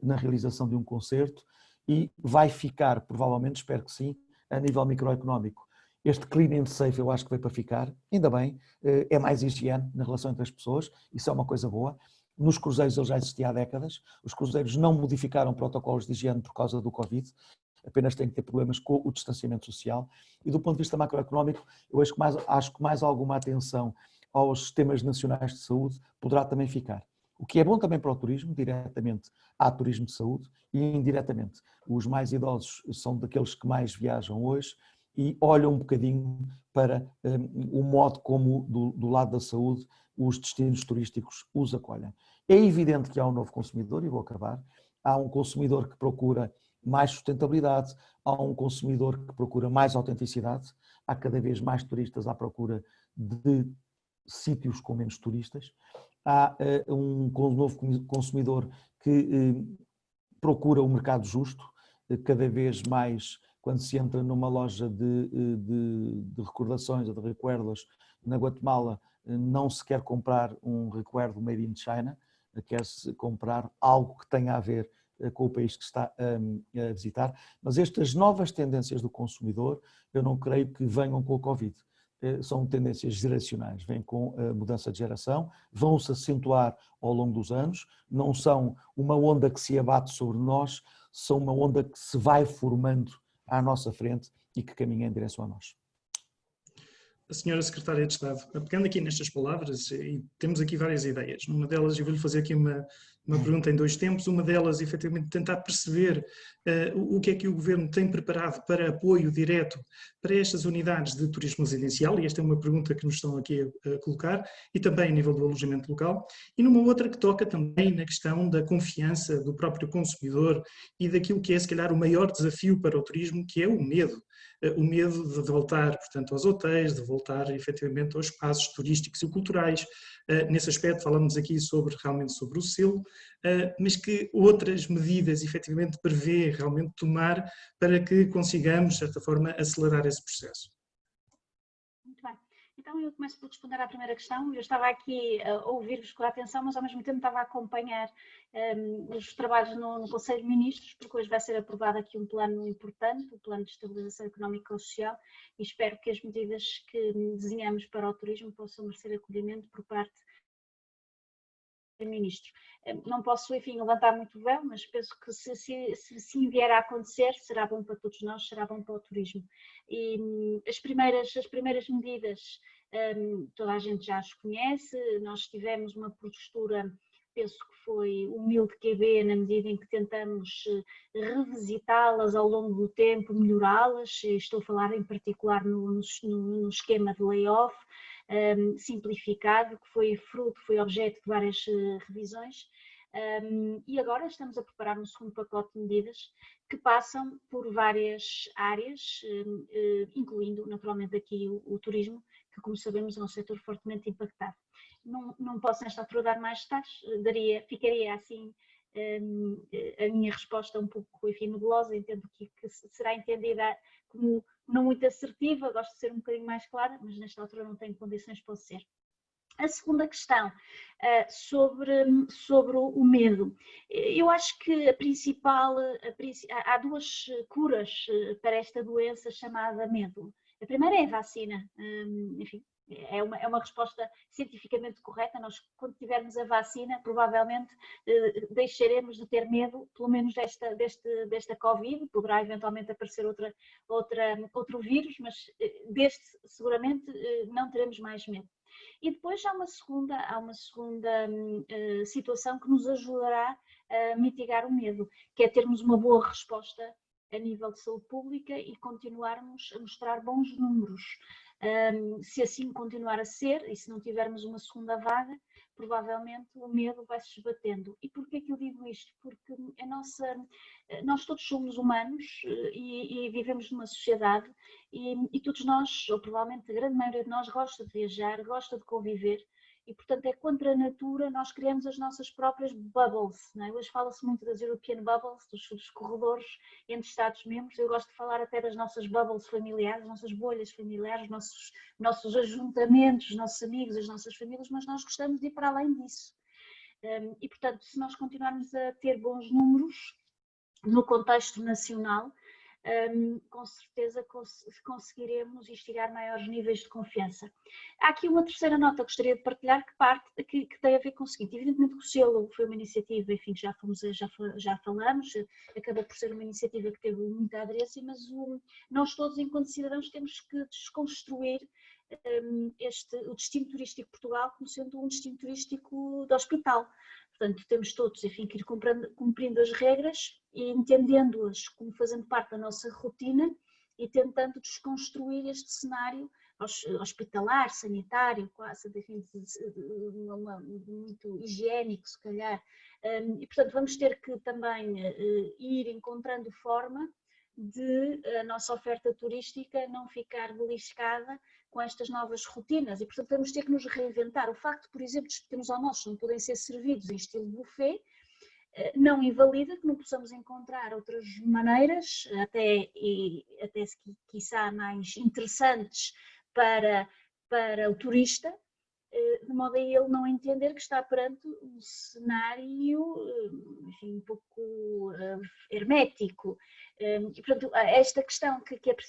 S5: na realização de um concerto e vai ficar, provavelmente, espero que sim, a nível microeconómico. Este clean and safe eu acho que veio para ficar, ainda bem, é mais higiene na relação entre as pessoas, isso é uma coisa boa. Nos cruzeiros ele já existia há décadas, os cruzeiros não modificaram protocolos de higiene por causa do Covid, apenas têm que ter problemas com o distanciamento social. E do ponto de vista macroeconómico, eu acho que mais alguma atenção aos sistemas nacionais de saúde poderá também ficar. O que é bom também para o turismo, diretamente há turismo de saúde e indiretamente. Os mais idosos são daqueles que mais viajam hoje e olham um bocadinho para o modo como do lado da saúde os destinos turísticos os acolhem. É evidente que há um novo consumidor, e vou acabar, há um consumidor que procura mais sustentabilidade, há um consumidor que procura mais autenticidade, há cada vez mais turistas à procura de sítios com menos turistas, há um novo consumidor que procura o mercado justo, cada vez mais quando se entra numa loja de recordações ou de recuerdos na Guatemala, não se quer comprar um recuerdo made in China, quer-se comprar algo que tenha a ver com o país que está a visitar, mas estas novas tendências do consumidor, eu não creio que venham com o Covid. São tendências geracionais, vêm com a mudança de geração, vão se acentuar ao longo dos anos, não são uma onda que se abate sobre nós, são uma onda que se vai formando à nossa frente e que caminha em direção a nós.
S1: A senhora Secretária de Estado, pegando aqui nestas palavras, e temos aqui várias ideias, uma delas eu vou-lhe fazer aqui uma pergunta em dois tempos, uma delas efetivamente tentar perceber o que é que o Governo tem preparado para apoio direto para estas unidades de turismo residencial, e esta é uma pergunta que nos estão aqui a colocar, e também a nível do alojamento local, e numa outra que toca também na questão da confiança do próprio consumidor e daquilo que é se calhar o maior desafio para o turismo, que é o medo. o medo de voltar, portanto, aos hotéis, de voltar efetivamente aos espaços turísticos e culturais. Nesse aspecto falamos aqui realmente sobre o selo, mas que outras medidas efetivamente prevê realmente tomar para que consigamos, de certa forma, acelerar esse processo.
S3: Muito bem. Então eu começo por responder à primeira questão. Eu estava aqui a ouvir-vos com atenção, mas ao mesmo tempo estava a acompanhar os trabalhos no Conselho de Ministros, porque hoje vai ser aprovado aqui um plano importante, o Plano de Estabilização Económica e Social, e espero que as medidas que desenhamos para o turismo possam merecer acolhimento por parte do Ministro. Não posso, enfim, levantar muito o véu, mas penso que se vier a acontecer, será bom para todos nós, será bom para o turismo. E as primeiras medidas, toda a gente já as conhece. Nós tivemos uma postura, penso que foi humilde QB, na medida em que tentamos revisitá-las ao longo do tempo, melhorá-las. Estou a falar em particular no esquema de layoff, simplificado, que foi objeto de várias revisões, e agora estamos a preparar um segundo pacote de medidas que passam por várias áreas, incluindo naturalmente aqui o turismo, que, como sabemos, é um setor fortemente impactado. Não posso nesta altura dar mais detalhes, ficaria assim a minha resposta um pouco, enfim, nebulosa. Entendo que será entendida como não muito assertiva, gosto de ser um bocadinho mais clara, mas nesta altura não tenho condições para o ser. A segunda questão, sobre o medo. Eu acho que há duas curas para esta doença chamada medo. A primeira é a vacina, enfim, é uma resposta cientificamente correta. Nós, quando tivermos a vacina, provavelmente deixaremos de ter medo, pelo menos desta Covid. Poderá eventualmente aparecer outro vírus, mas deste seguramente não teremos mais medo. E depois há uma segunda situação que nos ajudará a mitigar o medo, que é termos uma boa resposta a nível de saúde pública e continuarmos a mostrar bons números. Se assim continuar a ser, e se não tivermos uma segunda vaga, provavelmente o medo vai se esbatendo. E porquê que eu digo isto? Porque nós todos somos humanos e vivemos numa sociedade, e todos nós, ou provavelmente a grande maioria de nós, gosta de viajar, gosta de conviver, e portanto é contra a natura nós criamos as nossas próprias bubbles, não é? Hoje fala-se muito das European Bubbles, dos corredores entre Estados-membros. Eu gosto de falar até das nossas bubbles familiares, as nossas bolhas familiares, nossos ajuntamentos, os nossos amigos, as nossas famílias, mas nós gostamos de ir para além disso. E portanto, se nós continuarmos a ter bons números no contexto nacional, com certeza conseguiremos instigar maiores níveis de confiança. Há aqui uma terceira nota que gostaria de partilhar, que tem a ver com o seguinte. Evidentemente que o selo foi uma iniciativa, enfim, já falamos, acabou por ser uma iniciativa que teve muita aderência, mas nós todos, enquanto cidadãos, temos que desconstruir o destino turístico de Portugal como sendo um destino turístico de hospital. Portanto, temos todos, enfim, que ir cumprindo as regras e entendendo-as como fazendo parte da nossa rotina e tentando desconstruir este cenário hospitalar, sanitário, quase, enfim, muito higiênico, se calhar. E, portanto, vamos ter que também ir encontrando forma de a nossa oferta turística não ficar beliscada com estas novas rotinas, e portanto vamos ter que nos reinventar. O facto, por exemplo, de pequenos almoços não poderem ser servidos em estilo buffet, não invalida que não possamos encontrar outras maneiras, até quiçá mais interessantes para o turista, de modo a ele não entender que está perante um cenário, enfim, um pouco hermético. E, portanto, esta questão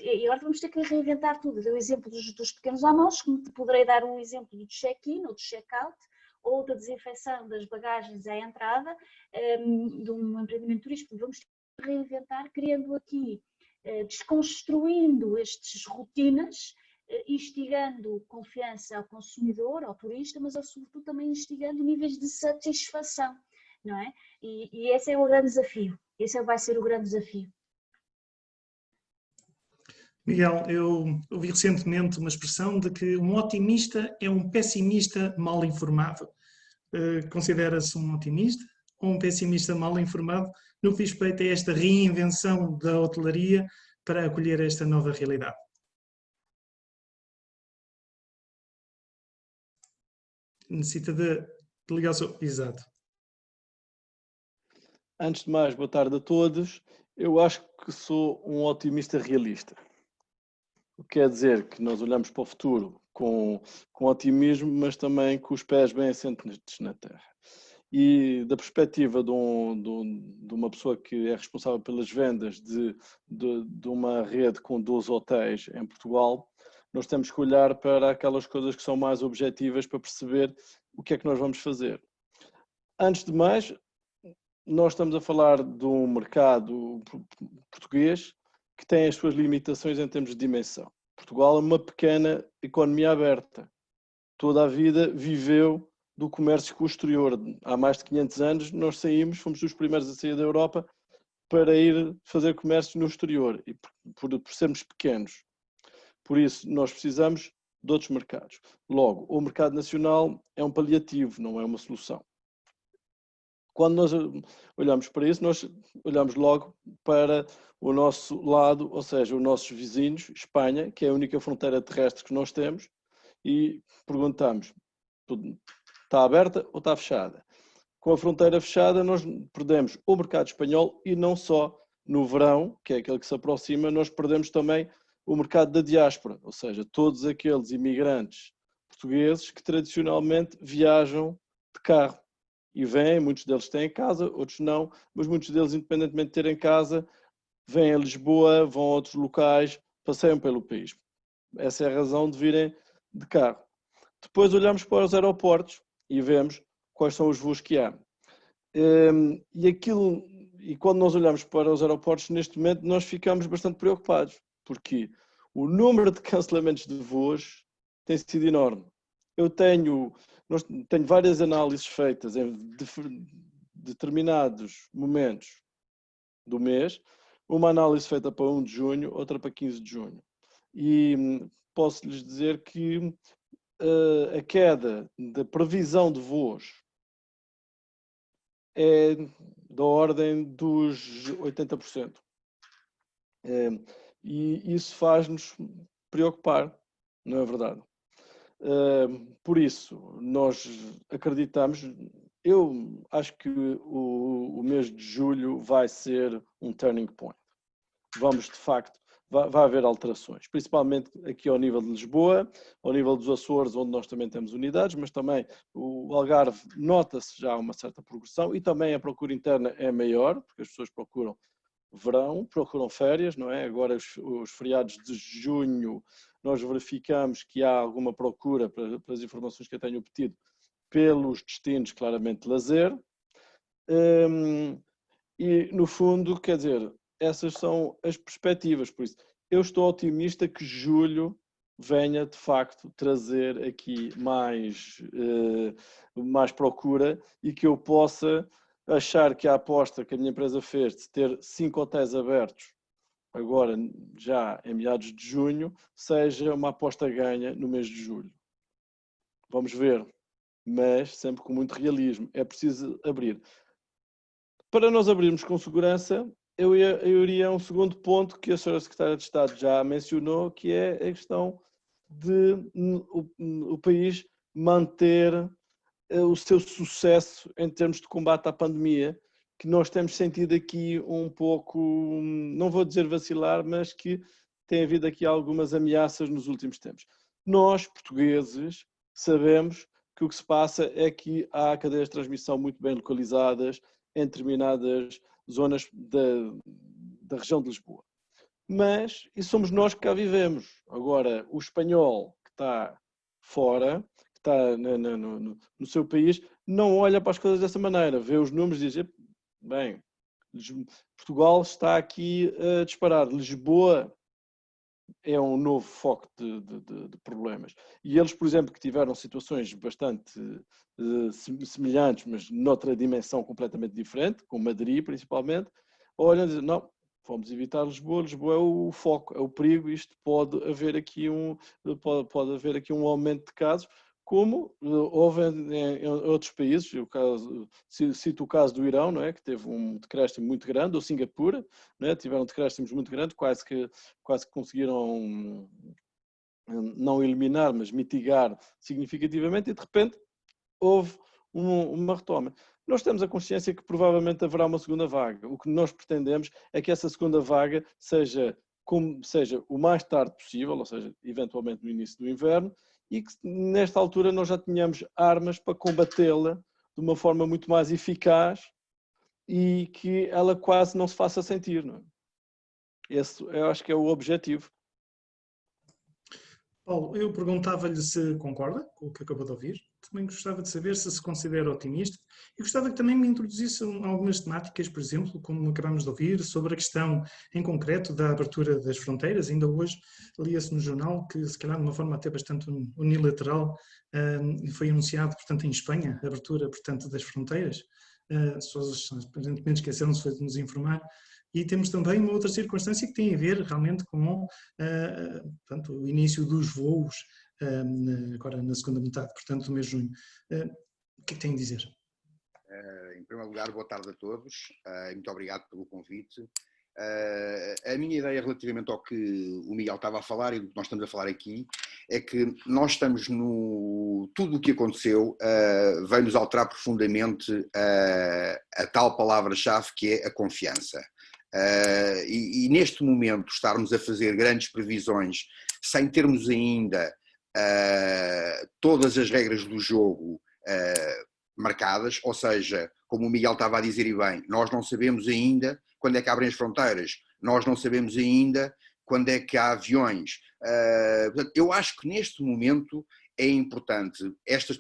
S3: e agora vamos ter que reinventar tudo. Deu o exemplo dos pequenos almoços, como poderei dar um exemplo do check-in ou do check-out, ou da desinfecção das bagagens à entrada de um empreendimento turístico. Vamos ter que reinventar, criando aqui, desconstruindo estas rotinas, instigando confiança ao consumidor, ao turista, mas sobretudo também instigando níveis de satisfação, não é? E esse é o grande desafio, vai ser o grande desafio.
S1: Miguel, eu ouvi recentemente uma expressão de que um otimista é um pessimista mal informado. Considera-se um otimista ou um pessimista mal informado no que diz respeito a esta reinvenção da hotelaria para acolher esta nova realidade? Necessita de ligar o seu... Exato.
S6: Antes de mais, boa tarde a todos. Eu acho que sou um otimista realista. O que quer dizer que nós olhamos para o futuro com otimismo, mas também com os pés bem assentes na terra. E da perspectiva de uma pessoa que é responsável pelas vendas de uma rede com 12 hotéis em Portugal, nós temos que olhar para aquelas coisas que são mais objetivas para perceber o que é que nós vamos fazer. Antes de mais, nós estamos a falar de um mercado português que tem as suas limitações em termos de dimensão. Portugal é uma pequena economia aberta. Toda a vida viveu do comércio com o exterior. Há mais de 500 anos nós fomos os primeiros a sair da Europa para ir fazer comércio no exterior, e por sermos pequenos. Por isso, nós precisamos de outros mercados. Logo, o mercado nacional é um paliativo, não é uma solução. Quando nós olhamos para isso, nós olhamos logo para o nosso lado, ou seja, os nossos vizinhos, Espanha, que é a única fronteira terrestre que nós temos, e perguntamos, está aberta ou está fechada? Com a fronteira fechada, nós perdemos o mercado espanhol e não só no verão, que é aquele que se aproxima, nós perdemos também o mercado da diáspora, ou seja, todos aqueles imigrantes portugueses que tradicionalmente viajam de carro. E vêm, muitos deles têm casa, outros não, mas muitos deles, independentemente de terem casa, vêm a Lisboa, vão a outros locais, passeiam pelo país. Essa é a razão de virem de carro. Depois olhamos para os aeroportos e vemos quais são os voos que há. E quando nós olhamos para os aeroportos, neste momento, nós ficamos bastante preocupados, porque o número de cancelamentos de voos tem sido enorme. Eu tenho várias análises feitas em determinados momentos do mês, uma análise feita para 1 de junho, outra para 15 de junho. E posso lhes dizer que a queda da previsão de voos é da ordem dos 80%. E isso faz-nos preocupar, não é verdade? Por isso, nós acreditamos, eu acho que o mês de julho vai ser um turning point. Vamos, de facto, vai haver alterações, principalmente aqui ao nível de Lisboa, ao nível dos Açores, onde nós também temos unidades, mas também o Algarve nota-se já uma certa progressão e também a procura interna é maior, porque as pessoas procuram verão, procuram férias, não é? Agora os feriados de junho, nós verificamos que há alguma procura, pelas informações que eu tenho obtido, pelos destinos claramente de lazer. E, no fundo, quer dizer, essas são as perspectivas. Por isso, eu estou otimista que julho venha, de facto, trazer aqui mais procura e que eu possa achar que a aposta que a minha empresa fez de ter 5 hotéis abertos agora já em meados de junho, seja uma aposta ganha no mês de julho. Vamos ver, mas sempre com muito realismo. É preciso abrir. Para nós abrirmos com segurança, eu iria a um segundo ponto que a senhora Secretária de Estado já mencionou, que é a questão de o país manter o seu sucesso em termos de combate à pandemia, que nós temos sentido aqui um pouco, não vou dizer vacilar, mas que tem havido aqui algumas ameaças nos últimos tempos. Nós, portugueses, sabemos que o que se passa é que há cadeias de transmissão muito bem localizadas em determinadas zonas da região de Lisboa. Mas, e somos nós que cá vivemos. Agora, o espanhol que está fora, que está no seu país, não olha para as coisas dessa maneira, vê os números e diz, bem, Portugal está aqui a disparar. Lisboa é um novo foco de problemas. E eles, por exemplo, que tiveram situações bastante semelhantes, mas noutra dimensão completamente diferente, com Madrid principalmente, olham e dizem, não, vamos evitar Lisboa. Lisboa é o foco, é o perigo. Isto pode haver aqui um aumento de casos, como houve em outros países. Cito o caso do Irão, não é? Que teve um decréscimo muito grande, ou Singapura, não é? Tiveram decréscimos muito grandes, quase que conseguiram não eliminar, mas mitigar significativamente, e de repente houve uma retoma. Nós temos a consciência que provavelmente haverá uma segunda vaga. O que nós pretendemos é que essa segunda vaga seja o mais tarde possível, ou seja, eventualmente no início do inverno, e que nesta altura nós já tenhamos armas para combatê-la de uma forma muito mais eficaz e que ela quase não se faça sentir. Não é? Esse eu acho que é o objetivo.
S1: Paulo, eu perguntava-lhe se concorda com o que acabou de ouvir. Também gostava de saber se considera otimista e gostava que também me introduzisse algumas temáticas, por exemplo, como acabamos de ouvir, sobre a questão em concreto da abertura das fronteiras. Ainda hoje lia-se no jornal que, se calhar de uma forma até bastante unilateral, foi anunciado, portanto, em Espanha, a abertura, portanto, das fronteiras. As pessoas, aparentemente, esqueceram-se de nos informar. E temos também uma outra circunstância que tem a ver realmente com portanto, o início dos voos agora na segunda metade, portanto, do mês de junho. O que é que tem a dizer?
S7: Em primeiro lugar, boa tarde a todos. Muito obrigado pelo convite. A minha ideia relativamente ao que o Miguel estava a falar e do que nós estamos a falar aqui é que nós estamos tudo o que aconteceu vai-nos alterar profundamente a tal palavra-chave que é a confiança. E neste momento estarmos a fazer grandes previsões sem termos ainda todas as regras do jogo marcadas, ou seja, como o Miguel estava a dizer e bem, nós não sabemos ainda quando é que abrem as fronteiras, nós não sabemos ainda quando é que há aviões. Portanto, eu acho que neste momento é importante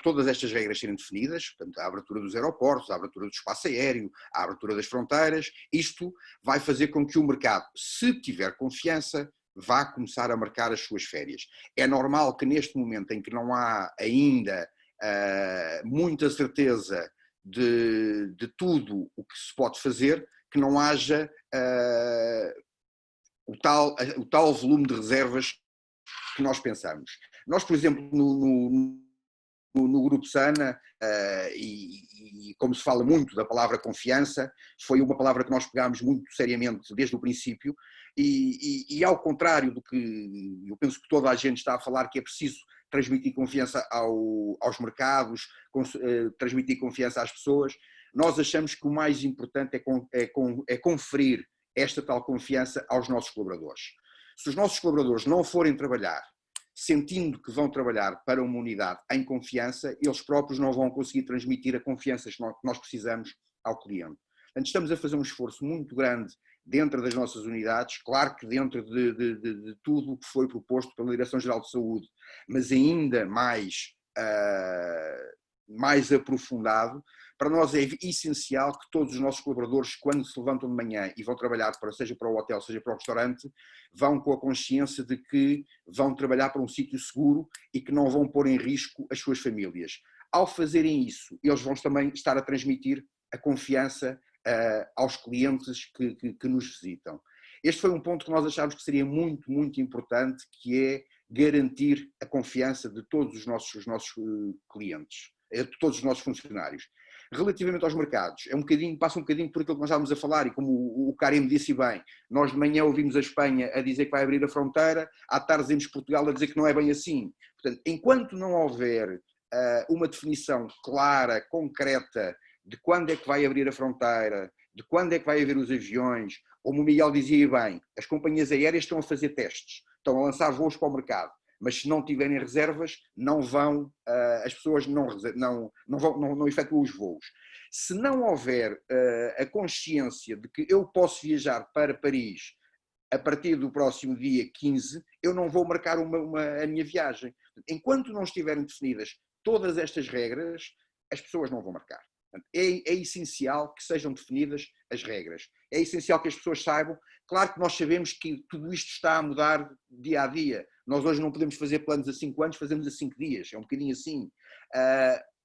S7: todas estas regras serem definidas, portanto, a abertura dos aeroportos, a abertura do espaço aéreo, a abertura das fronteiras. Isto vai fazer com que o mercado, se tiver confiança, vá começar a marcar as suas férias. É normal que neste momento em que não há ainda muita certeza de tudo o que se pode fazer, que não haja o tal volume de reservas que nós pensamos. Nós, por exemplo, no Grupo Sana, e como se fala muito da palavra confiança, foi uma palavra que nós pegámos muito seriamente desde o princípio, e ao contrário do que eu penso que toda a gente está a falar, que é preciso transmitir confiança aos mercados, transmitir confiança às pessoas, nós achamos que o mais importante é conferir esta tal confiança aos nossos colaboradores. Se os nossos colaboradores não forem trabalhar sentindo que vão trabalhar para uma unidade em confiança, eles próprios não vão conseguir transmitir a confiança que nós precisamos ao cliente. Portanto, estamos a fazer um esforço muito grande dentro das nossas unidades, claro que dentro de tudo o que foi proposto pela Direção-Geral de Saúde, mas ainda mais aprofundado. Para nós é essencial que todos os nossos colaboradores, quando se levantam de manhã e vão trabalhar, seja para o hotel, seja para o restaurante, vão com a consciência de que vão trabalhar para um sítio seguro e que não vão pôr em risco as suas famílias. Ao fazerem isso, eles vão também estar a transmitir a confiança aos clientes que nos visitam. Este foi um ponto que nós achámos que seria muito, muito importante, que é garantir a confiança de todos os nossos clientes, de todos os nossos funcionários. Relativamente aos mercados, passa um bocadinho por aquilo que nós estávamos a falar, e como o Karim disse bem, nós de manhã ouvimos a Espanha a dizer que vai abrir a fronteira, à tarde dizemos Portugal a dizer que não é bem assim. Portanto, enquanto não houver uma definição clara, concreta, de quando é que vai abrir a fronteira, de quando é que vai haver os aviões, como o Miguel dizia bem, as companhias aéreas estão a fazer testes, estão a lançar voos para o mercado, mas se não tiverem reservas, não vão, as pessoas não efetuam os voos. Se não houver a consciência de que eu posso viajar para Paris a partir do próximo dia 15, eu não vou marcar a minha viagem. Enquanto não estiverem definidas todas estas regras, as pessoas não vão marcar. É essencial que sejam definidas as regras. É essencial que as pessoas saibam. Claro que nós sabemos que tudo isto está a mudar dia a dia. Nós hoje não podemos fazer planos a 5 anos, fazemos a 5 dias. É um bocadinho assim.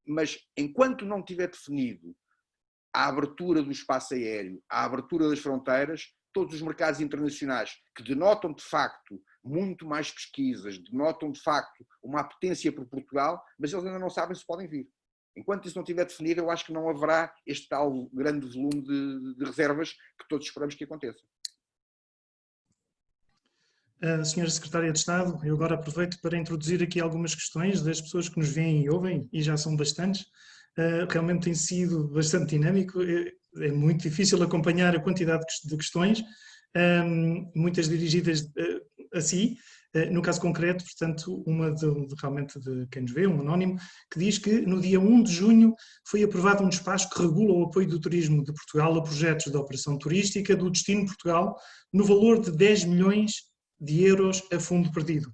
S7: Mas enquanto não tiver definido a abertura do espaço aéreo, a abertura das fronteiras, todos os mercados internacionais que denotam de facto muito mais pesquisas, denotam de facto uma apetência por Portugal, mas eles ainda não sabem se podem vir. Enquanto isso não estiver definido, eu acho que não haverá este tal grande volume de reservas que todos esperamos que aconteça.
S1: Senhora Secretária de Estado, eu agora aproveito para introduzir aqui algumas questões das pessoas que nos veem e ouvem, e já são bastantes. Realmente tem sido bastante dinâmico, é muito difícil acompanhar a quantidade de questões, muitas dirigidas a si. No caso concreto, portanto, uma realmente de quem nos vê, um anónimo, que diz que no dia 1 de junho foi aprovado um despacho que regula o apoio do turismo de Portugal a projetos da operação turística do Destino Portugal no valor de 10 milhões de euros a fundo perdido.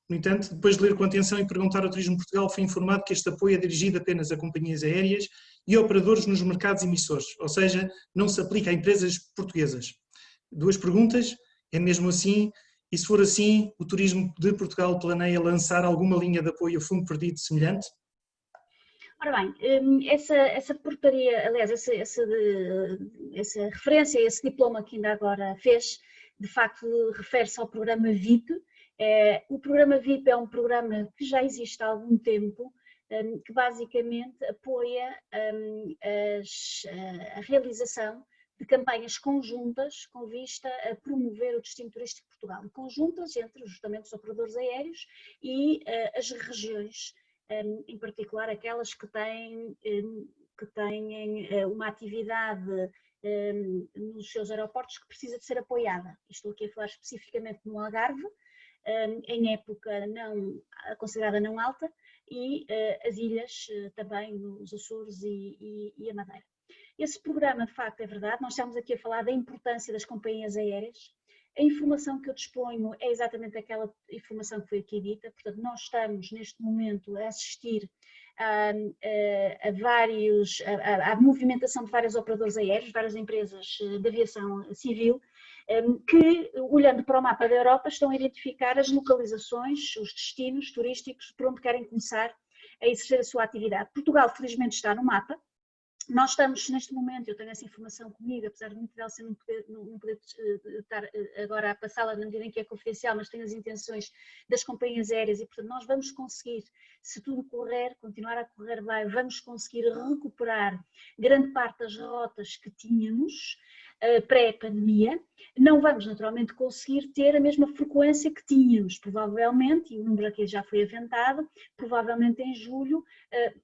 S1: No entanto, depois de ler com atenção e perguntar ao Turismo Portugal, foi informado que este apoio é dirigido apenas a companhias aéreas e operadores nos mercados emissores, ou seja, não se aplica a empresas portuguesas. Duas perguntas, é mesmo assim? E se for assim, o Turismo de Portugal planeia lançar alguma linha de apoio a fundo perdido semelhante?
S3: Ora bem, essa portaria, aliás, essa referência a esse diploma que ainda agora fez, de facto refere-se ao programa VIP. O programa VIP é um programa que já existe há algum tempo, que basicamente apoia a realização de campanhas conjuntas com vista a promover o destino turístico de Portugal, conjuntas entre justamente os operadores aéreos e as regiões, em particular aquelas que têm uma atividade nos seus aeroportos que precisa de ser apoiada. Estou aqui a falar especificamente no Algarve, em época considerada não alta, e as ilhas também, nos Açores e a Madeira. Esse programa, de facto, é verdade, nós estamos aqui a falar da importância das companhias aéreas. A informação que eu disponho é exatamente aquela informação que foi aqui dita, portanto, nós estamos neste momento a assistir à movimentação de vários operadores aéreos, várias empresas de aviação civil, que, olhando para o mapa da Europa, estão a identificar as localizações, os destinos turísticos por onde querem começar a exercer a sua atividade. Portugal, felizmente, está no mapa. Nós estamos, neste momento, eu tenho essa informação comigo, apesar de muito dela não poder estar agora a passá-la na medida em que é confidencial, mas tenho as intenções das companhias aéreas e, portanto, nós vamos conseguir, se tudo correr, continuar a correr bem, vamos conseguir recuperar grande parte das rotas que tínhamos pré-pandemia. Não vamos, naturalmente, conseguir ter a mesma frequência que tínhamos, provavelmente, e o número aqui já foi aventado, provavelmente em julho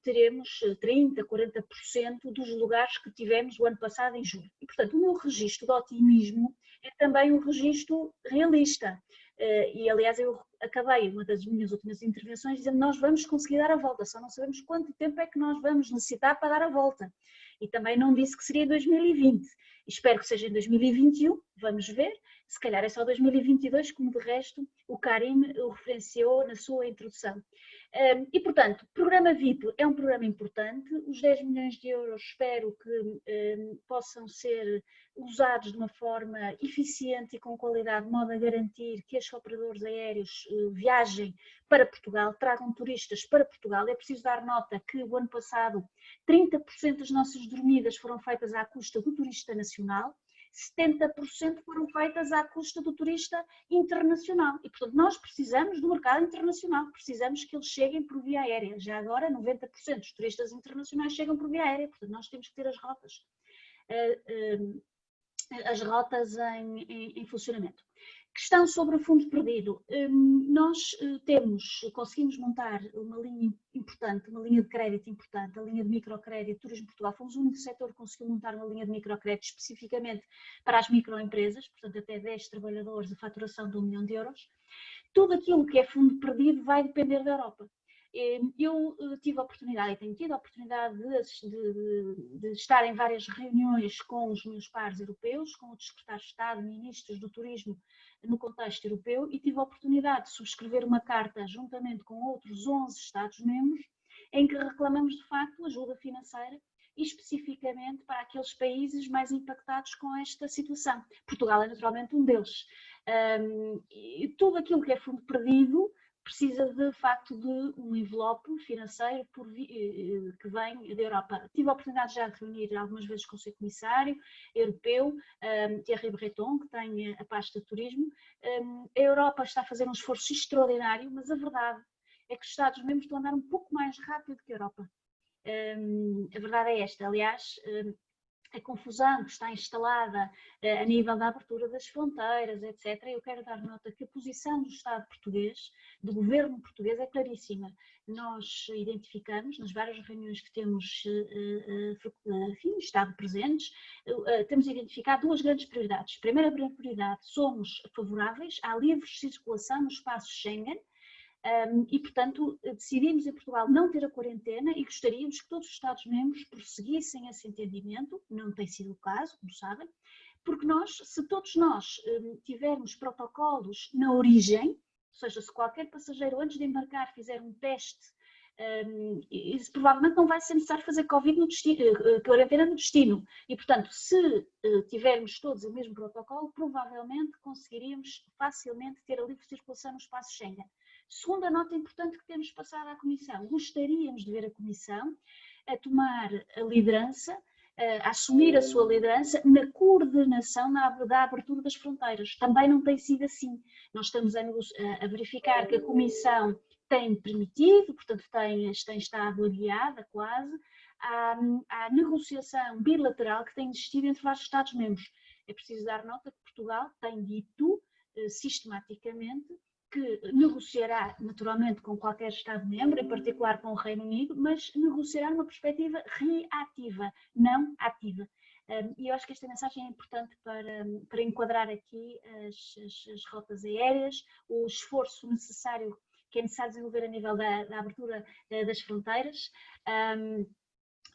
S3: teremos 30%, 40% dos lugares que tivemos o ano passado em julho. E, portanto, o meu registro de otimismo é também um registro realista. E, aliás, eu acabei uma das minhas últimas intervenções dizendo que nós vamos conseguir dar a volta, só não sabemos quanto tempo é que nós vamos necessitar para dar a volta. E também não disse que seria 2020. Espero que seja em 2021, vamos ver. Se calhar é só 2022, como de resto o Karim o referenciou na sua introdução. E, portanto, o programa VIP é um programa importante. Os 10 milhões de euros espero que possam ser usados de uma forma eficiente e com qualidade, de modo a garantir que estes operadores aéreos viajem para Portugal, tragam turistas para Portugal. É preciso dar nota que o ano passado 30% das nossas dormidas foram feitas à custa do turista nacional, 70% foram feitas à custa do turista internacional. E, portanto, nós precisamos do mercado internacional, precisamos que eles cheguem por via aérea. Já agora, 90% dos turistas internacionais chegam por via aérea, portanto, nós temos que ter as rotas em funcionamento. Questão sobre o fundo perdido. Nós conseguimos montar uma linha importante, uma linha de crédito importante, a linha de microcrédito. Turismo Portugal fomos o único setor que conseguiu montar uma linha de microcrédito especificamente para as microempresas, portanto até 10 trabalhadores, a faturação de 1 milhão de euros. Tudo aquilo que é fundo perdido vai depender da Europa. Eu tive a oportunidade, e tenho tido a oportunidade de estar em várias reuniões com os meus pares europeus, com os secretários de Estado, ministros do turismo no contexto europeu, e tive a oportunidade de subscrever uma carta juntamente com outros 11 Estados-membros, em que reclamamos de facto ajuda financeira, especificamente para aqueles países mais impactados com esta situação. Portugal é naturalmente um deles. E tudo aquilo que é fundo perdido precisa de facto de um envelope financeiro que vem da Europa. Tive a oportunidade já de reunir algumas vezes com o seu comissário europeu, Thierry Breton, que tem a pasta de turismo. A Europa está a fazer um esforço extraordinário, mas a verdade é que os Estados-membros estão a andar um pouco mais rápido que a Europa. A verdade é esta, aliás, a confusão que está instalada a nível da abertura das fronteiras, etc. Eu quero dar nota que a posição do Estado português, do governo português, é claríssima. Nós identificamos, nas várias reuniões que temos estado presentes, temos identificado duas grandes prioridades. Primeira prioridade, somos favoráveis à livre circulação no espaço Schengen, e, portanto, decidimos em Portugal não ter a quarentena e gostaríamos que todos os Estados-membros prosseguissem esse entendimento. Não tem sido o caso, como sabem, porque se todos nós tivermos protocolos na origem, ou seja, se qualquer passageiro antes de embarcar fizer um teste, isso provavelmente não vai ser necessário fazer quarentena no destino. E, portanto, se tivermos todos o mesmo protocolo, provavelmente conseguiríamos facilmente ter a livre circulação no espaço Schengen. Segunda nota importante que temos passado à Comissão. Gostaríamos de ver a Comissão a tomar a liderança, a assumir a sua liderança na coordenação da abertura das fronteiras. Também não tem sido assim. Nós estamos a verificar que a Comissão tem permitido, portanto tem estado aliada quase, à negociação bilateral que tem existido entre vários Estados-membros. É preciso dar nota que Portugal tem dito sistematicamente que negociará naturalmente com qualquer Estado-membro, em particular com o Reino Unido, mas negociará numa perspectiva reativa, não ativa. E eu acho que esta mensagem é importante para enquadrar aqui as rotas aéreas, o esforço necessário que é necessário desenvolver a nível da abertura das fronteiras,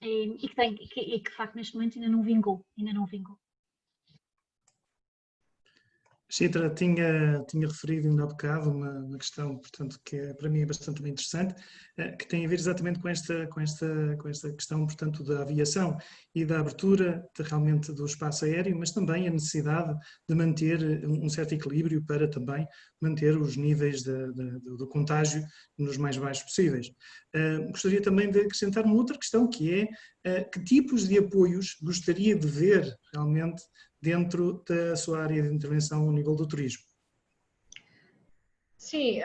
S3: e que de facto neste momento ainda não vingou.
S1: Citra tinha referido ainda há bocado uma questão, portanto, que para mim é bastante interessante, que tem a ver exatamente com esta questão, portanto, da aviação e da abertura realmente do espaço aéreo, mas também a necessidade de manter um certo equilíbrio para também manter os níveis do contágio nos mais baixos possíveis. Gostaria também de acrescentar uma outra questão, que é que tipos de apoios gostaria de ver realmente dentro da sua área de intervenção ao nível do turismo?
S4: Sim,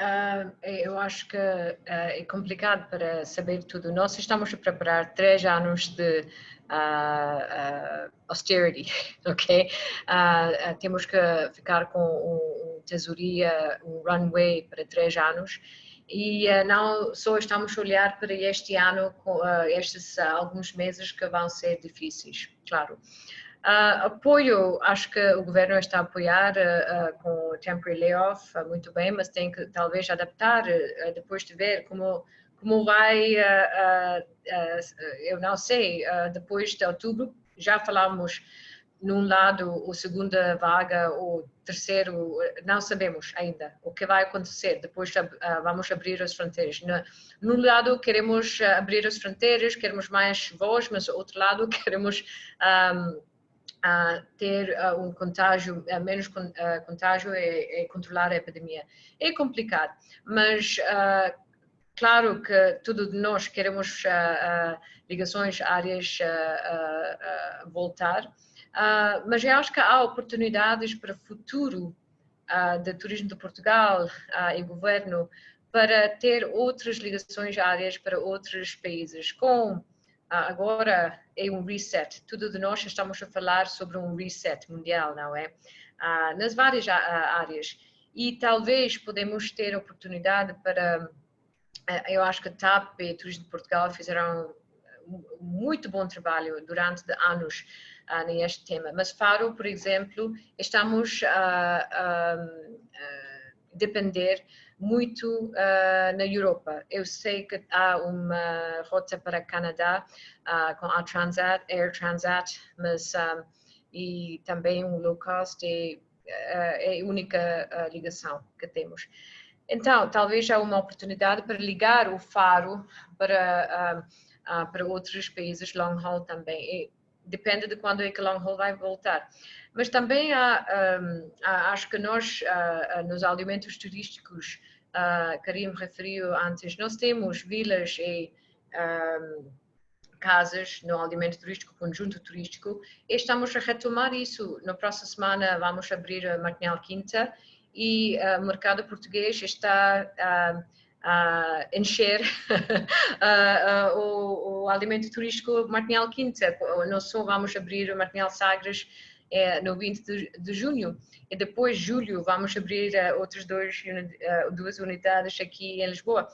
S4: eu acho que é complicado para saber tudo. Nós estamos a preparar 3 anos de austerity, ok? Temos que ficar com uma tesouraria, um runway para 3 anos. E não só estamos a olhar para este ano, com estes alguns meses que vão ser difíceis, claro. Apoio, acho que o governo está a apoiar com o temporary layoff muito bem, mas tem que talvez adaptar depois de ver como vai, eu não sei, depois de outubro, já falamos num lado, a segunda vaga, ou terceiro, não sabemos ainda o que vai acontecer. Depois vamos abrir as fronteiras. Num lado queremos abrir as fronteiras, queremos mais voos, mas do outro lado queremos ter um contágio, menos contágio e controlar a epidemia. É complicado, mas claro que todos nós queremos ligações áreas voltar, mas eu acho que há oportunidades para o futuro do turismo de Portugal e governo para ter outras ligações áreas para outros países, com agora é um reset. Tudo de nós estamos a falar sobre um reset mundial, não é? Nas várias áreas. E talvez podemos ter oportunidade para... Eu acho que a TAP e o Turismo de Portugal fizeram um muito bom trabalho durante anos neste tema. Mas Faro, por exemplo, estamos a depender muito na Europa. Eu sei que há uma rota para Canadá com a Air Transat, mas e também um low cost é a única ligação que temos. Então, talvez há uma oportunidade para ligar o Faro para outros países long haul também. E depende de quando é que long haul vai voltar. Mas também acho que nós, nos alimentos turísticos, Karim referiu antes, nós temos vilas e casas no aldeamento turístico, conjunto turístico, e estamos a retomar isso. Na próxima semana vamos abrir a Martinhal Quinta e o mercado português está a encher o aldeamento turístico Martinhal Quinta. Nós só vamos abrir o Martinhal Sagres no 20 de junho, e depois, julho, vamos abrir outras duas unidades aqui em Lisboa.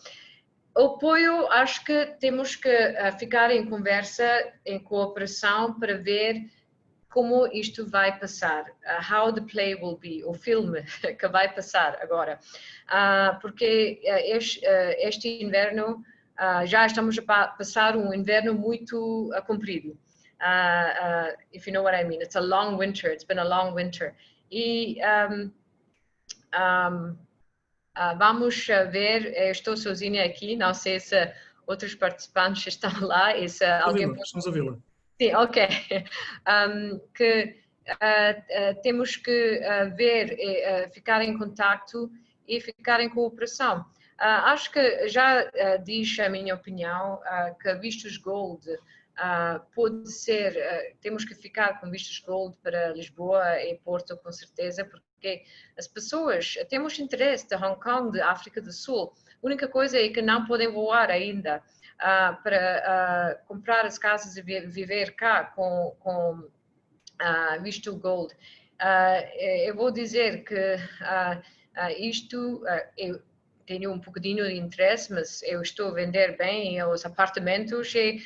S4: O apoio, acho que temos que ficar em conversa, em cooperação, para ver como isto vai passar. How the play will be, o filme que vai passar agora. Porque este inverno, já estamos a passar um inverno muito comprido. If you know what I mean, it's a long winter, it's been a long winter. E vamos ver, eu estou sozinha aqui, não sei se outros participantes estão lá, e se alguém...
S1: Estamos a vê-la.
S4: Sim, ok. Temos que ver, ficar em contacto e ficar em cooperação. Acho que já diz a minha opinião que vistos Gold pode ser, temos que ficar com vistos Gold para Lisboa e Porto, com certeza, porque as pessoas, temos interesse de Hong Kong, de África do Sul. A única coisa é que não podem voar ainda para comprar as casas e viver cá com visto Gold. Eu vou dizer que isto, eu tenho um pouquinho de interesse, mas eu estou a vender bem os apartamentos e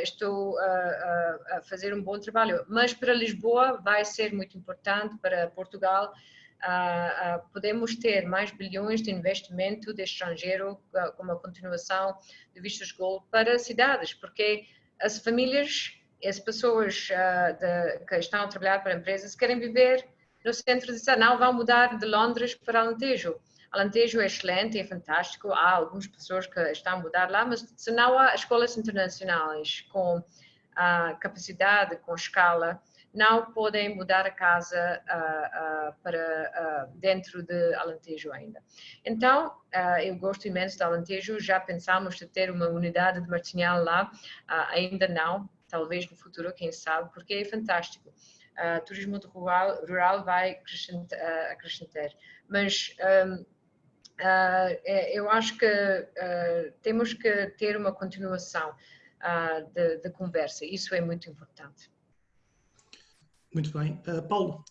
S4: estou a fazer um bom trabalho. Mas para Lisboa vai ser muito importante, para Portugal, podemos ter mais bilhões de investimento de estrangeiro como a continuação de vistos Gold para cidades, porque as famílias e as pessoas que estão a trabalhar para empresas querem viver no centro de cidade, não vão mudar de Londres para Alentejo. Alentejo é excelente, é fantástico, há algumas pessoas que estão a mudar lá, mas se não há escolas internacionais com capacidade, com escala, não podem mudar a casa para dentro de Alentejo ainda. Então, eu gosto imenso de Alentejo, já pensamos em ter uma unidade de Martinhal lá, ainda não, talvez no futuro, quem sabe, porque é fantástico. Turismo rural vai acrescentar. Mas eu acho que temos que ter uma continuação de conversa. Isso é muito importante.
S1: Muito bem. Paulo,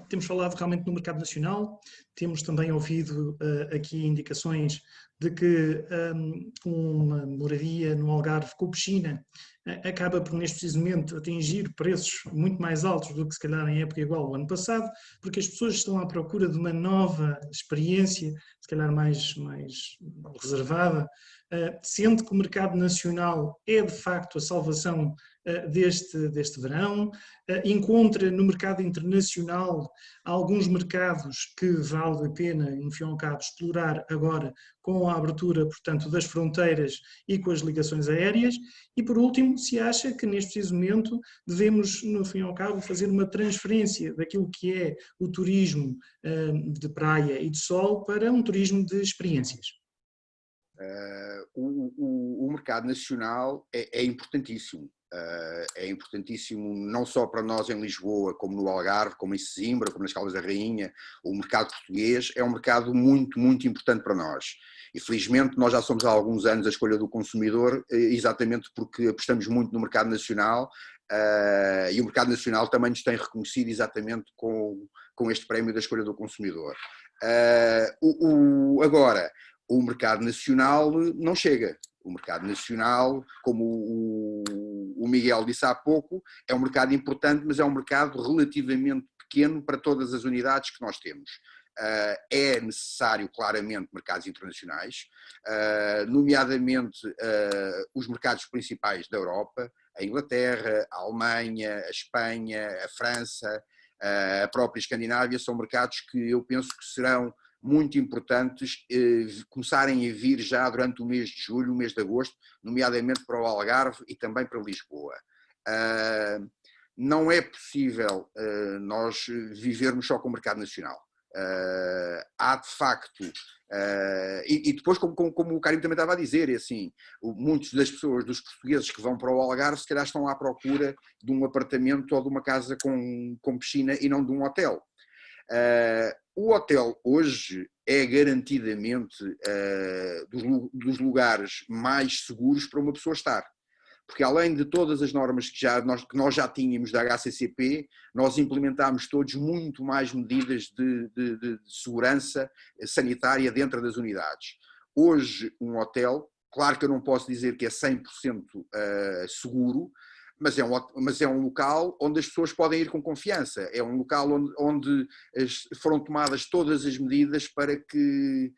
S1: temos falado realmente no mercado nacional, temos também ouvido aqui indicações de que uma moradia no Algarve com piscina acaba por, neste preciso momento, atingir preços muito mais altos do que se calhar em época igual ao ano passado, porque as pessoas estão à procura de uma nova experiência, se calhar mais reservada, sendo que o mercado nacional é de facto a salvação deste verão, encontra no mercado internacional alguns mercados que vale a pena, enfim ao cabo, explorar agora com a abertura, portanto, das fronteiras e com as ligações aéreas, e por último, se acha que neste preciso momento devemos, no fim ao cabo, fazer uma transferência daquilo que é o turismo de praia e de sol para um turismo de experiências.
S7: O mercado nacional é importantíssimo. É importantíssimo não só para nós em Lisboa, como no Algarve, como em Sesimbra, como nas Caldas da Rainha. O mercado português é um mercado muito, muito importante para nós. E felizmente nós já somos há alguns anos a escolha do consumidor, exatamente porque apostamos muito no mercado nacional, e o mercado nacional também nos tem reconhecido exatamente com este prémio da escolha do consumidor. Agora, o mercado nacional não chega. O mercado nacional, como o Miguel disse há pouco, é um mercado importante, mas é um mercado relativamente pequeno para todas as unidades que nós temos. É necessário, claramente, mercados internacionais, nomeadamente os mercados principais da Europa, a Inglaterra, a Alemanha, a Espanha, a França, a própria Escandinávia, são mercados que eu penso que serão muito importantes começarem a vir já durante o mês de julho, o mês de agosto, nomeadamente para o Algarve e também para Lisboa. Não é possível nós vivermos só com o mercado nacional. Há de facto, e depois como o Karim também estava a dizer, é assim, muitas das pessoas, dos portugueses que vão para o Algarve, se calhar estão à procura de um apartamento ou de uma casa com piscina e não de um hotel. O hotel hoje é garantidamente dos lugares mais seguros para uma pessoa estar. Porque além de todas as normas que nós já tínhamos da HACCP, nós implementámos todos muito mais medidas de segurança sanitária dentro das unidades. Hoje, um hotel, claro que eu não posso dizer que é 100% seguro, mas é um local onde as pessoas podem ir com confiança. É um local onde foram tomadas todas as medidas para que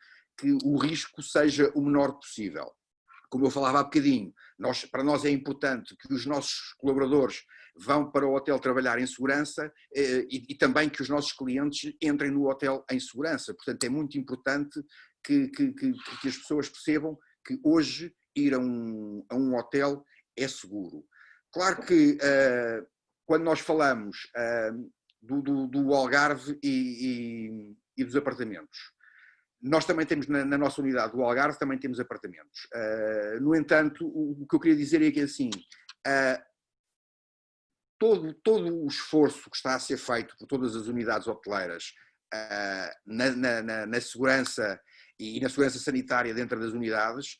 S7: o risco seja o menor possível. Como eu falava há bocadinho, para nós é importante que os nossos colaboradores vão para o hotel trabalhar em segurança e também que os nossos clientes entrem no hotel em segurança. Portanto, é muito importante que as pessoas percebam que hoje ir a um hotel é seguro. Claro que quando nós falamos do Algarve e dos apartamentos, nós também temos na nossa unidade do Algarve, também temos apartamentos. No entanto, o que eu queria dizer é que assim, todo o esforço que está a ser feito por todas as unidades hoteleiras na segurança e na segurança sanitária dentro das unidades,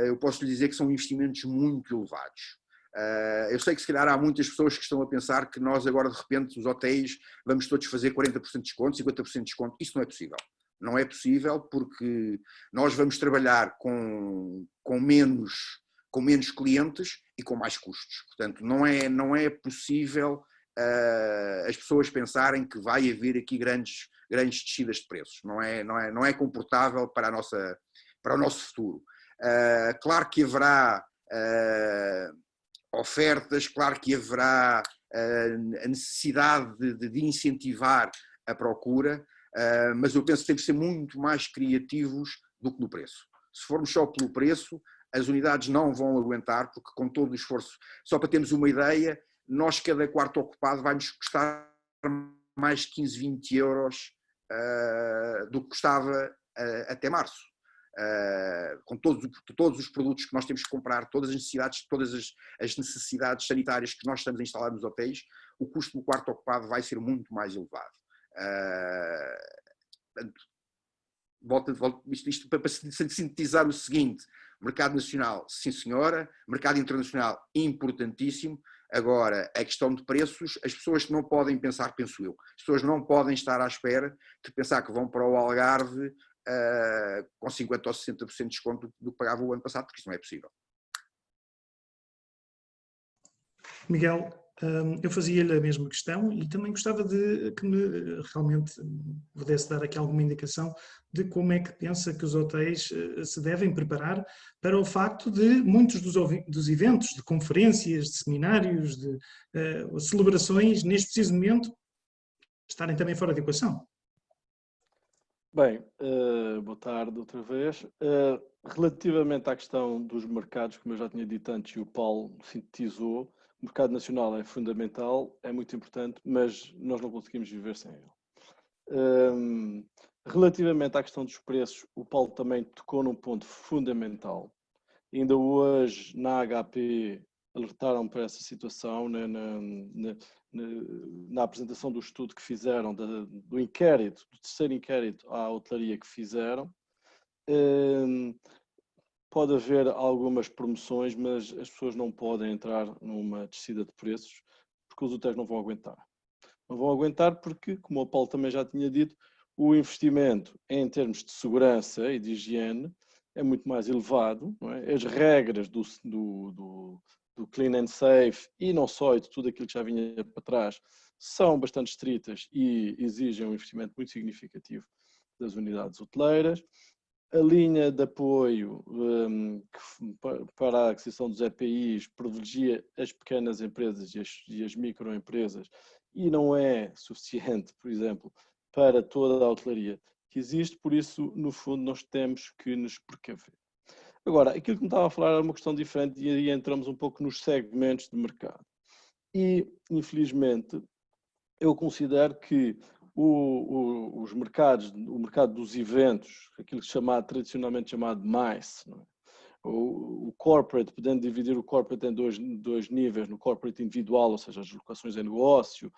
S7: eu posso lhe dizer que são investimentos muito elevados. Eu sei que se calhar há muitas pessoas que estão a pensar que nós agora de repente os hotéis vamos todos fazer 40% de desconto, 50% de desconto. Isso não é possível. Não é possível porque nós vamos trabalhar com menos clientes e com mais custos. Portanto, não é possível as pessoas pensarem que vai haver aqui grandes descidas de preços. Não é comportável para o nosso futuro. Claro que haverá ofertas, claro que haverá a necessidade de incentivar a procura, mas eu penso que temos de ser muito mais criativos do que no preço. Se formos só pelo preço, as unidades não vão aguentar, porque com todo o esforço, só para termos uma ideia, nós cada quarto ocupado vai-nos custar mais 15, 20 euros do que custava até março. Com todos os produtos que nós temos que comprar, todas as necessidades sanitárias que nós estamos a instalar nos hotéis, o custo do quarto ocupado vai ser muito mais elevado. Isto para sintetizar o seguinte: mercado nacional, sim senhora, mercado internacional, importantíssimo. Agora, a questão de preços, as pessoas não podem pensar, penso eu, as pessoas não podem estar à espera de pensar que vão para o Algarve com 50% ou 60% de desconto do que pagavam o ano passado, porque isso não é possível.
S1: Miguel, eu fazia-lhe a mesma questão e também gostava de que me realmente pudesse dar aqui alguma indicação de como é que pensa que os hotéis se devem preparar para o facto de muitos dos eventos, de conferências, de seminários, de celebrações, neste preciso momento, estarem também fora de equação.
S6: Bem, boa tarde outra vez. Relativamente à questão dos mercados, como eu já tinha dito antes e o Paulo sintetizou, o mercado nacional é fundamental, é muito importante, mas nós não conseguimos viver sem ele. Relativamente à questão dos preços, o Paulo também tocou num ponto fundamental. Ainda hoje, na HP, alertaram para essa situação, na apresentação do estudo que fizeram, do inquérito, do terceiro inquérito à hotelaria que fizeram. Pode haver algumas promoções, mas as pessoas não podem entrar numa descida de preços, porque os hotéis não vão aguentar. Não vão aguentar porque, como o Paulo também já tinha dito, o investimento em termos de segurança e de higiene é muito mais elevado. Não é? As regras do Clean and Safe e não só, e de tudo aquilo que já vinha para trás, são bastante estritas e exigem um investimento muito significativo das unidades hoteleiras. A linha de apoio para a aquisição dos EPIs privilegia as pequenas empresas e as microempresas e não é suficiente, por exemplo, para toda a hotelaria que existe, por isso, no fundo, nós temos que nos precaver. Agora, aquilo que me estava a falar era uma questão diferente e aí entramos um pouco nos segmentos de mercado. E, infelizmente, eu considero que os mercados, o mercado dos eventos, aquilo tradicionalmente chamado MICE, não é? O corporate, podendo dividir o corporate em dois níveis, no corporate individual, ou seja, as locações em negócio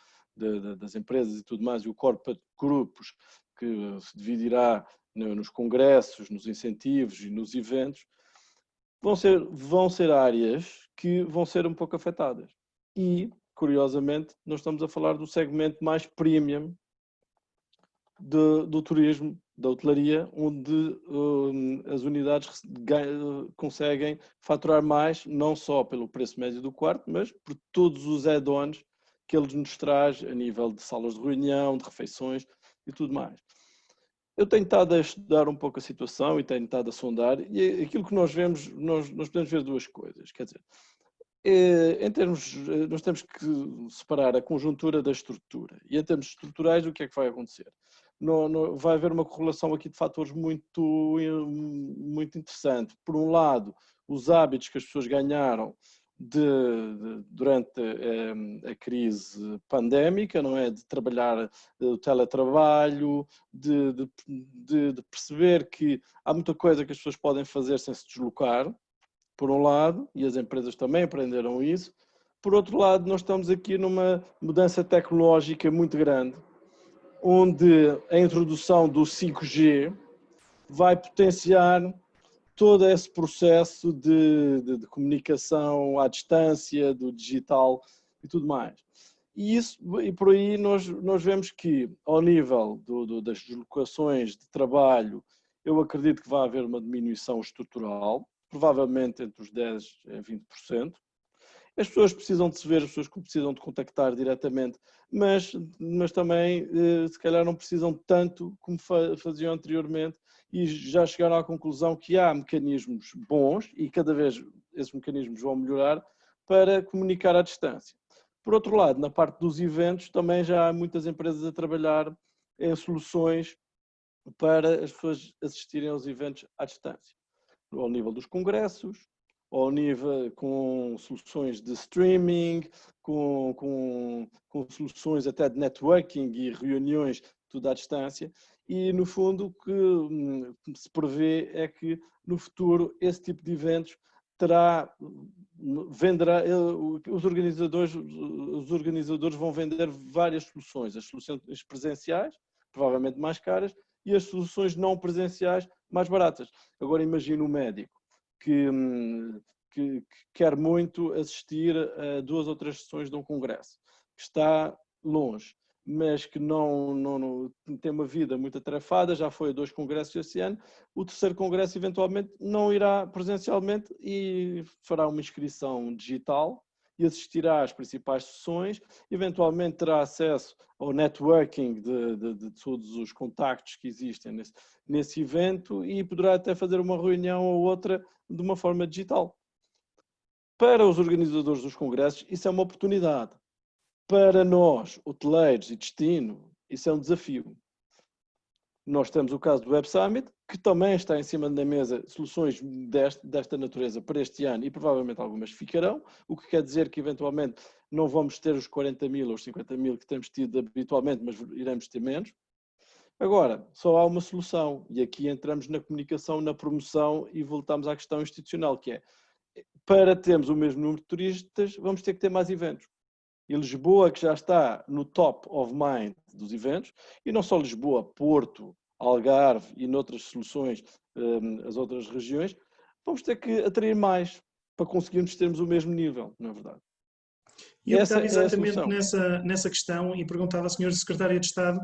S6: das empresas e tudo mais, e o corporate grupos, que se dividirá nos congressos, nos incentivos e nos eventos, vão ser áreas que vão ser um pouco afetadas. E, curiosamente, nós estamos a falar do segmento mais premium do turismo, da hotelaria, onde as unidades conseguem faturar mais, não só pelo preço médio do quarto, mas por todos os add-ons que eles nos traz a nível de salas de reunião, de refeições e tudo mais. Eu tenho estado a estudar um pouco a situação e tenho estado a sondar, e aquilo que nós vemos, nós podemos ver duas coisas. Quer dizer, nós temos que separar a conjuntura da estrutura. E em termos estruturais, o que é que vai acontecer? Vai haver uma correlação aqui de fatores muito interessante. Por um lado, os hábitos que as pessoas ganharam durante a crise pandémica, não é? De trabalhar o teletrabalho, de perceber que há muita coisa que as pessoas podem fazer sem se deslocar, por um lado, e as empresas também aprenderam isso. Por outro lado, nós estamos aqui numa mudança tecnológica muito grande, onde a introdução do 5G vai potenciar todo esse processo de comunicação à distância, do digital e tudo mais. E por aí nós vemos que, ao nível das deslocações de trabalho, eu acredito que vai haver uma diminuição estrutural, provavelmente entre os 10% a 20%. As pessoas precisam de se ver, as pessoas precisam de contactar diretamente, mas também, se calhar, não precisam tanto como faziam anteriormente, e já chegaram à conclusão que há mecanismos bons, e cada vez esses mecanismos vão melhorar, para comunicar à distância. Por outro lado, na parte dos eventos, também já há muitas empresas a trabalhar em soluções para as pessoas assistirem aos eventos à distância, ao nível dos congressos, ao nível com soluções de streaming, com soluções até de networking e reuniões, tudo à distância. E, no fundo, o que se prevê é que, no futuro, esse tipo de eventos os organizadores vão vender várias soluções, as soluções presenciais, provavelmente mais caras, e as soluções não presenciais, mais baratas. Agora imagine um médico que quer muito assistir a 2 ou 3 sessões de um congresso, que está longe, mas que não tem uma vida muito atarefada, já foi a 2 congressos esse ano, o 3º congresso eventualmente não irá presencialmente e fará uma inscrição digital e assistirá às principais sessões, eventualmente terá acesso ao networking de todos os contactos que existem nesse evento e poderá até fazer uma reunião ou outra de uma forma digital. Para os organizadores dos congressos, isso é uma oportunidade. Para nós, hoteleiros e destino, isso é um desafio. Nós temos o caso do Web Summit, que também está em cima da mesa soluções desta natureza para este ano e provavelmente algumas ficarão, o que quer dizer que eventualmente não vamos ter os 40.000 ou os 50.000 que temos tido habitualmente, mas iremos ter menos. Agora, só há uma solução e aqui entramos na comunicação, na promoção e voltamos à questão institucional, que é, para termos o mesmo número de turistas, vamos ter que ter mais eventos. E Lisboa, que já está no top of mind dos eventos, e não só Lisboa, Porto, Algarve e noutras soluções, as outras regiões, vamos ter que atrair mais para conseguirmos termos o mesmo nível, não é verdade?
S1: E eu estava exatamente nessa questão e perguntava ao Sr. Secretário de Estado,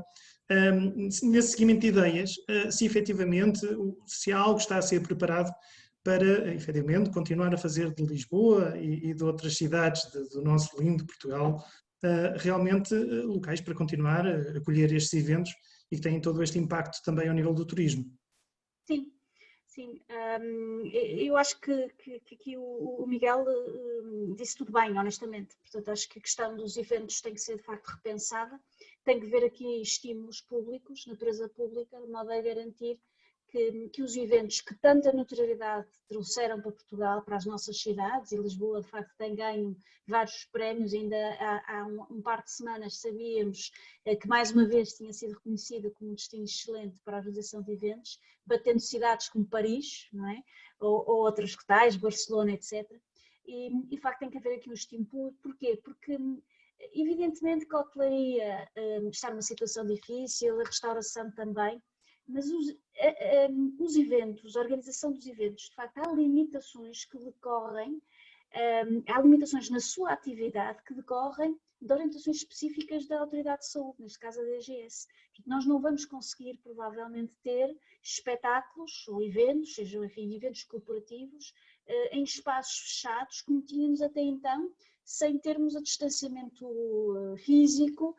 S1: nesse seguimento de ideias, se efetivamente, se há algo que está a ser preparado para, efetivamente, continuar a fazer de Lisboa e de outras cidades do nosso lindo Portugal, realmente locais para continuar a acolher estes eventos e que têm todo este impacto também ao nível do turismo.
S3: Sim, sim. Eu acho que aqui o Miguel disse tudo bem, honestamente. Portanto, acho que a questão dos eventos tem que ser, de facto, repensada. Tem que haver aqui estímulos públicos, natureza pública, de modo a garantir que os eventos que tanta notoriedade trouxeram para Portugal, para as nossas cidades, e Lisboa de facto tem ganho vários prémios, ainda há um par de semanas sabíamos que mais uma vez tinha sido reconhecida como um destino excelente para a realização de eventos, batendo cidades como Paris, não é? ou outras que tais, Barcelona, etc. E de facto tem que haver aqui um estímulo. Porquê? Porque evidentemente que a hotelaria está numa situação difícil, a restauração também, mas os eventos, a organização dos eventos, de facto há limitações que decorrem, há limitações na sua atividade que decorrem de orientações específicas da Autoridade de Saúde, neste caso a DGS. Nós não vamos conseguir provavelmente ter espetáculos ou eventos, sejam enfim, eventos corporativos, em espaços fechados como tínhamos até então, sem termos o distanciamento físico,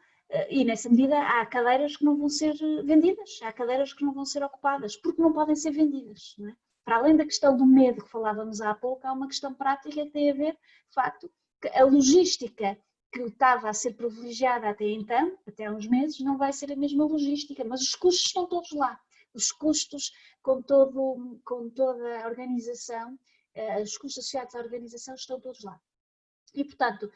S3: e nessa medida há cadeiras que não vão ser vendidas, há cadeiras que não vão ser ocupadas, porque não podem ser vendidas, não é? Para além da questão do medo que falávamos há pouco, há uma questão prática que tem a ver, de facto, que a logística que estava a ser privilegiada até então, até há uns meses, não vai ser a mesma logística, mas os custos estão todos lá. Os custos com toda a organização, os custos associados à organização estão todos lá. E, portanto,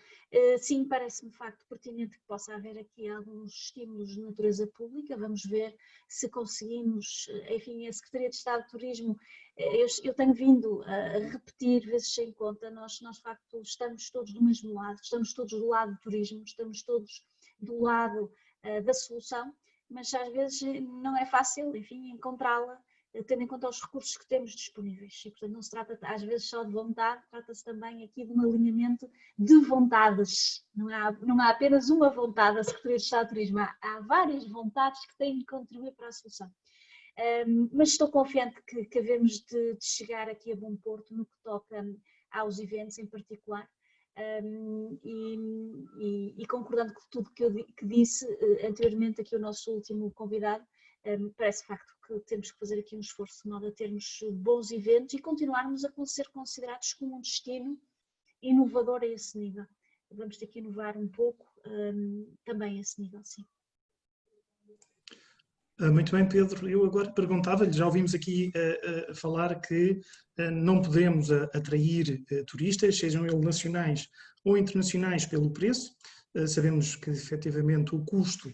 S3: sim, parece-me de facto pertinente que possa haver aqui alguns estímulos de natureza pública. Vamos ver se conseguimos, enfim, a Secretaria de Estado de Turismo, eu tenho vindo a repetir vezes sem conta, nós de facto estamos todos do mesmo lado, estamos todos do lado do turismo, estamos todos do lado da solução, mas às vezes não é fácil, enfim, encontrá-la, tendo em conta os recursos que temos disponíveis. E, portanto, não se trata às vezes só de vontade, trata-se também aqui de um alinhamento de vontades. Não há apenas uma vontade da Secretaria de Estado de Turismo, há várias vontades que têm de contribuir para a solução. Mas estou confiante que havemos de chegar aqui a bom porto no que toca aos eventos em particular. E concordando com tudo que disse anteriormente aqui o nosso último convidado, parece de facto que temos que fazer aqui um esforço de modo a termos bons eventos e continuarmos a ser considerados como um destino inovador a esse nível. Vamos ter que inovar um pouco também a esse nível, sim.
S1: Muito bem, Pedro. Eu agora perguntava-lhe, já ouvimos aqui falar que não podemos atrair turistas, sejam eles nacionais ou internacionais, pelo preço. Sabemos que, efetivamente, o custo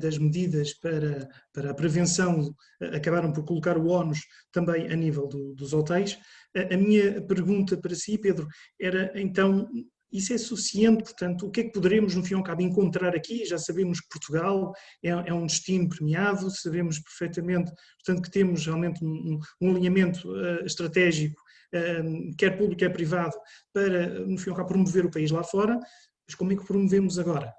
S1: das medidas para a prevenção acabaram por colocar o ónus também a nível dos hotéis. A minha pergunta para si, Pedro, era então, isso é suficiente? Portanto, o que é que poderemos, no fim e ao cabo, encontrar aqui? Já sabemos que Portugal é um destino premiado, sabemos perfeitamente, portanto, que temos realmente um alinhamento estratégico, quer público, quer privado, para, no fim e ao cabo, promover o país lá fora. Mas como é que promovemos agora?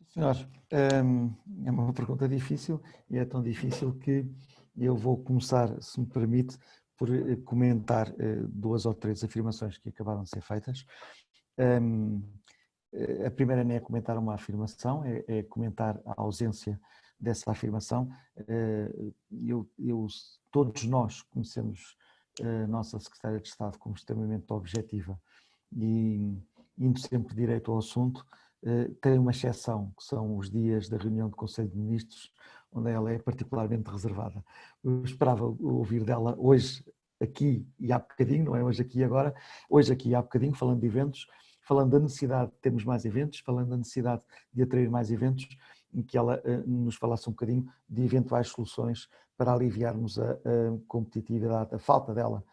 S5: Senhor, é uma pergunta difícil e é tão difícil que eu vou começar, se me permite, por comentar duas ou três afirmações que acabaram de ser feitas. A primeira nem é comentar uma afirmação, é comentar a ausência dessa afirmação. Todos nós conhecemos a nossa Secretária de Estado como extremamente objetiva e indo sempre direito ao assunto. Tem uma exceção, que são os dias da reunião do Conselho de Ministros, onde ela é particularmente reservada. Eu esperava ouvir dela hoje, aqui e há bocadinho, não é hoje aqui e agora, hoje aqui e há bocadinho, falando de eventos, falando da necessidade de termos mais eventos, falando da necessidade de atrair mais eventos, em que ela nos falasse um bocadinho de eventuais soluções para aliviarmos a competitividade, a falta dela,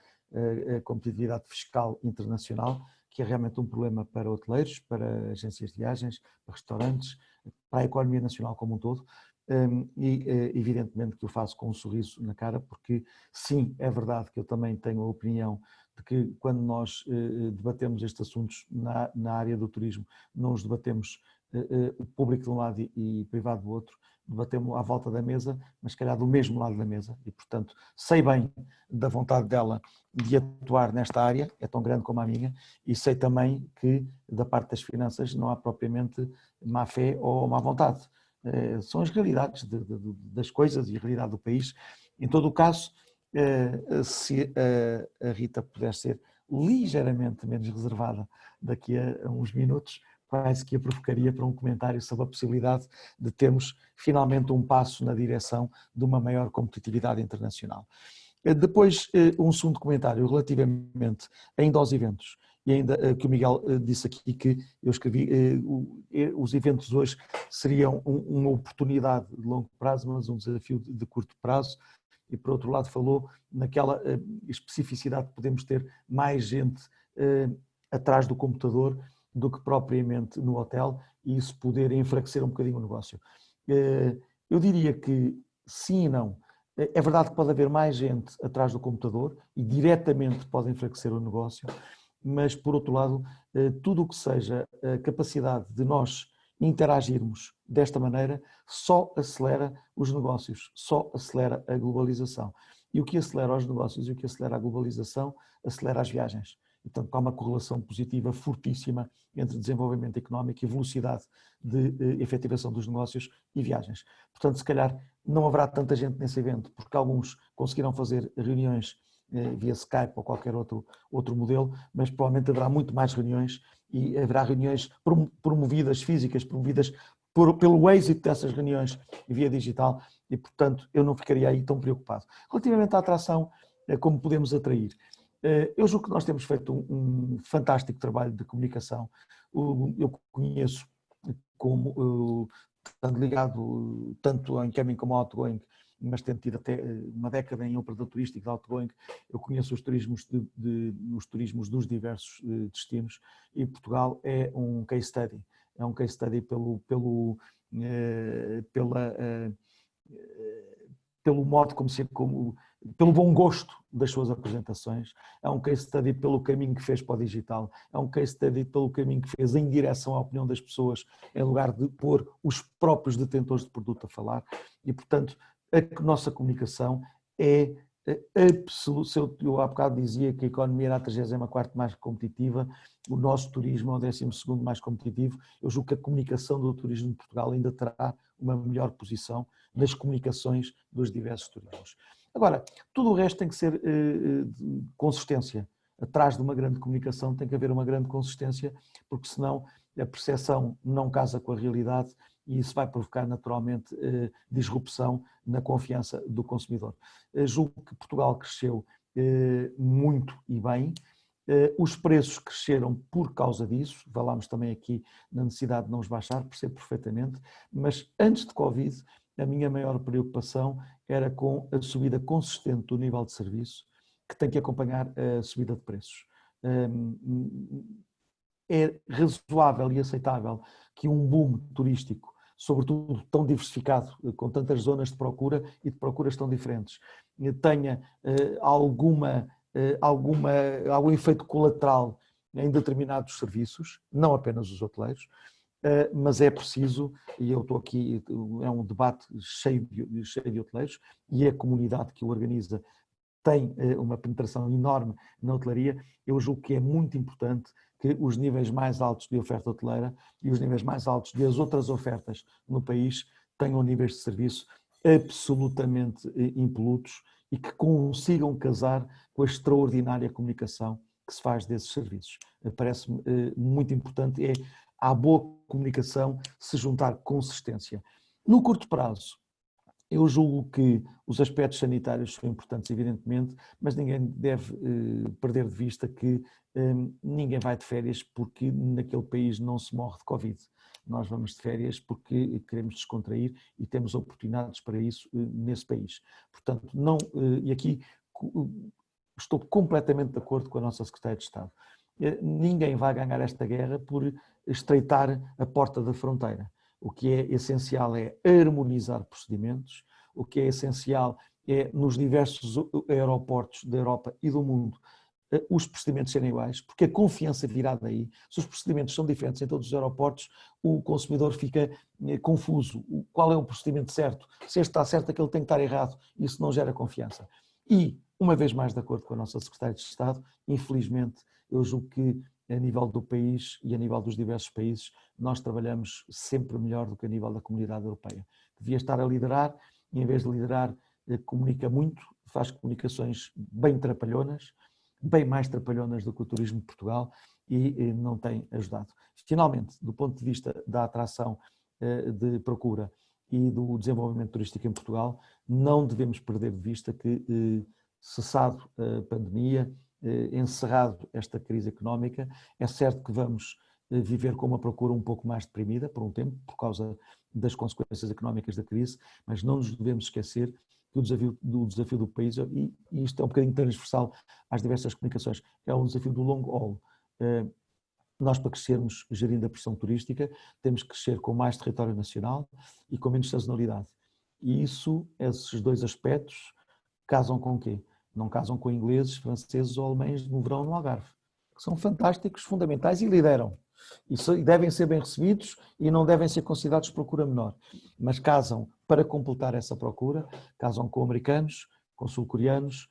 S5: a competitividade fiscal internacional, que é realmente um problema para hoteleiros, para agências de viagens, para restaurantes, para a economia nacional como um todo. E evidentemente que eu faço com um sorriso na cara, porque sim, é verdade que eu também tenho a opinião de que quando nós debatemos estes assuntos na área do turismo, não os debatemos o público de um lado e privado do outro, debatemos à volta da mesa, mas se calhar do mesmo lado da mesa, e portanto sei bem da vontade dela de atuar nesta área, é tão grande como a minha, e sei também que da parte das finanças não há propriamente má fé ou má vontade. São as realidades das coisas e a realidade do país. Em todo o caso, se a Rita puder ser ligeiramente menos reservada daqui a uns minutos, quase que a provocaria para um comentário sobre a possibilidade de termos finalmente um passo na direção de uma maior competitividade internacional. Depois, um segundo comentário relativamente ainda aos eventos, e ainda que o Miguel disse aqui que eu escrevi, os eventos hoje seriam uma oportunidade de longo prazo, mas um desafio de curto prazo, e por outro lado falou naquela especificidade de podemos ter mais gente atrás do computador do que propriamente no hotel, e isso poder enfraquecer um bocadinho o negócio. Eu diria que sim e não. É verdade que pode haver mais gente atrás do computador e diretamente pode enfraquecer o negócio, mas por outro lado, tudo o que seja a capacidade de nós interagirmos desta maneira só acelera os negócios, só acelera a globalização. E o que acelera os negócios e o que acelera a globalização, acelera as viagens. Portanto, há uma correlação positiva fortíssima entre desenvolvimento económico e velocidade de efetivação dos negócios e viagens. Portanto, se calhar não haverá tanta gente nesse evento, porque alguns conseguiram fazer reuniões via Skype ou qualquer outro modelo, mas provavelmente haverá muito mais reuniões e haverá reuniões promovidas, físicas, promovidas pelo êxito dessas reuniões via digital e, portanto, eu não ficaria aí tão preocupado. Relativamente à atração, como podemos atrair? Eu julgo que nós temos feito um fantástico trabalho de comunicação. Eu conheço, como estando ligado tanto ao incoming como ao outgoing, mas tendo tido até uma década em operador turístico de outgoing, eu conheço os turismos, os turismos dos diversos destinos e Portugal é um case study. É um case study pelo modo pelo bom gosto das suas apresentações, é um case study pelo caminho que fez para o digital, é um case study pelo caminho que fez em direção à opinião das pessoas, em lugar de pôr os próprios detentores de produto a falar, e portanto a nossa comunicação é absoluta. Eu há bocado dizia que a economia era a 34ª mais competitiva, o nosso turismo é o 12º mais competitivo. Eu julgo que a comunicação do turismo de Portugal ainda terá uma melhor posição nas comunicações dos diversos turismos. Agora, tudo o resto tem que ser consistência. Atrás de uma grande comunicação tem que haver uma grande consistência, porque senão a percepção não casa com a realidade e isso vai provocar naturalmente disrupção na confiança do consumidor. Julgo que Portugal cresceu muito e bem, os preços cresceram por causa disso, falámos também aqui na necessidade de não os baixar, percebo perfeitamente, mas antes de Covid a minha maior preocupação era com a subida consistente do nível de serviço que tem que acompanhar a subida de preços. É razoável e aceitável que um boom turístico, sobretudo tão diversificado, com tantas zonas de procura e de procuras tão diferentes, tenha algum efeito colateral em determinados serviços, não apenas os hoteleiros, mas é preciso, e eu estou aqui, é um debate cheio de hoteleiros, e a comunidade que o organiza tem uma penetração enorme na hotelaria, eu julgo que é muito importante que os níveis mais altos de oferta hoteleira e os níveis mais altos das outras ofertas no país tenham níveis de serviço absolutamente impolutos e que consigam casar com a extraordinária comunicação que se faz desses serviços. Parece-me muito importante, é à boa comunicação se juntar consistência. No curto prazo, eu julgo que os aspectos sanitários são importantes, evidentemente, mas ninguém deve perder de vista que ninguém vai de férias porque naquele país não se morre de Covid. Nós vamos de férias porque queremos descontrair e temos oportunidades para isso nesse país. Portanto, não, e aqui estou completamente de acordo com a nossa Secretária de Estado. Ninguém vai ganhar esta guerra por estreitar a porta da fronteira. O que é essencial é harmonizar procedimentos, o que é essencial é, nos diversos aeroportos da Europa e do mundo, os procedimentos serem iguais, porque a confiança virá daí. Se os procedimentos são diferentes em todos os aeroportos, o consumidor fica confuso. Qual é o procedimento certo? Se este está certo, aquele tem que estar errado. Isso não gera confiança. E, uma vez mais de acordo com a nossa Secretária de Estado, infelizmente, eu julgo que a nível do país e a nível dos diversos países, nós trabalhamos sempre melhor do que a nível da Comunidade Europeia. Devia estar a liderar, e em vez de liderar, comunica muito, faz comunicações bem trapalhonas, bem mais trapalhonas do que o turismo de Portugal, e não tem ajudado. Finalmente, do ponto de vista da atração de procura e do desenvolvimento turístico em Portugal, não devemos perder de vista que, cessado a pandemia, encerrado esta crise económica, é certo que vamos viver com uma procura um pouco mais deprimida por um tempo, por causa das consequências económicas da crise, mas não nos devemos esquecer que o desafio do país, e isto é um bocadinho transversal às diversas comunicações, é um desafio do long haul. Nós, para crescermos gerindo a pressão turística, temos que crescer com mais território nacional e com menos sazonalidade. E isso, esses dois aspectos, casam com o quê? Não casam com ingleses, franceses ou alemães no verão no Algarve, que são fantásticos, fundamentais e lideram. E devem ser bem recebidos e não devem ser considerados procura menor. Mas casam, para completar essa procura, casam com americanos, com sul-coreanos,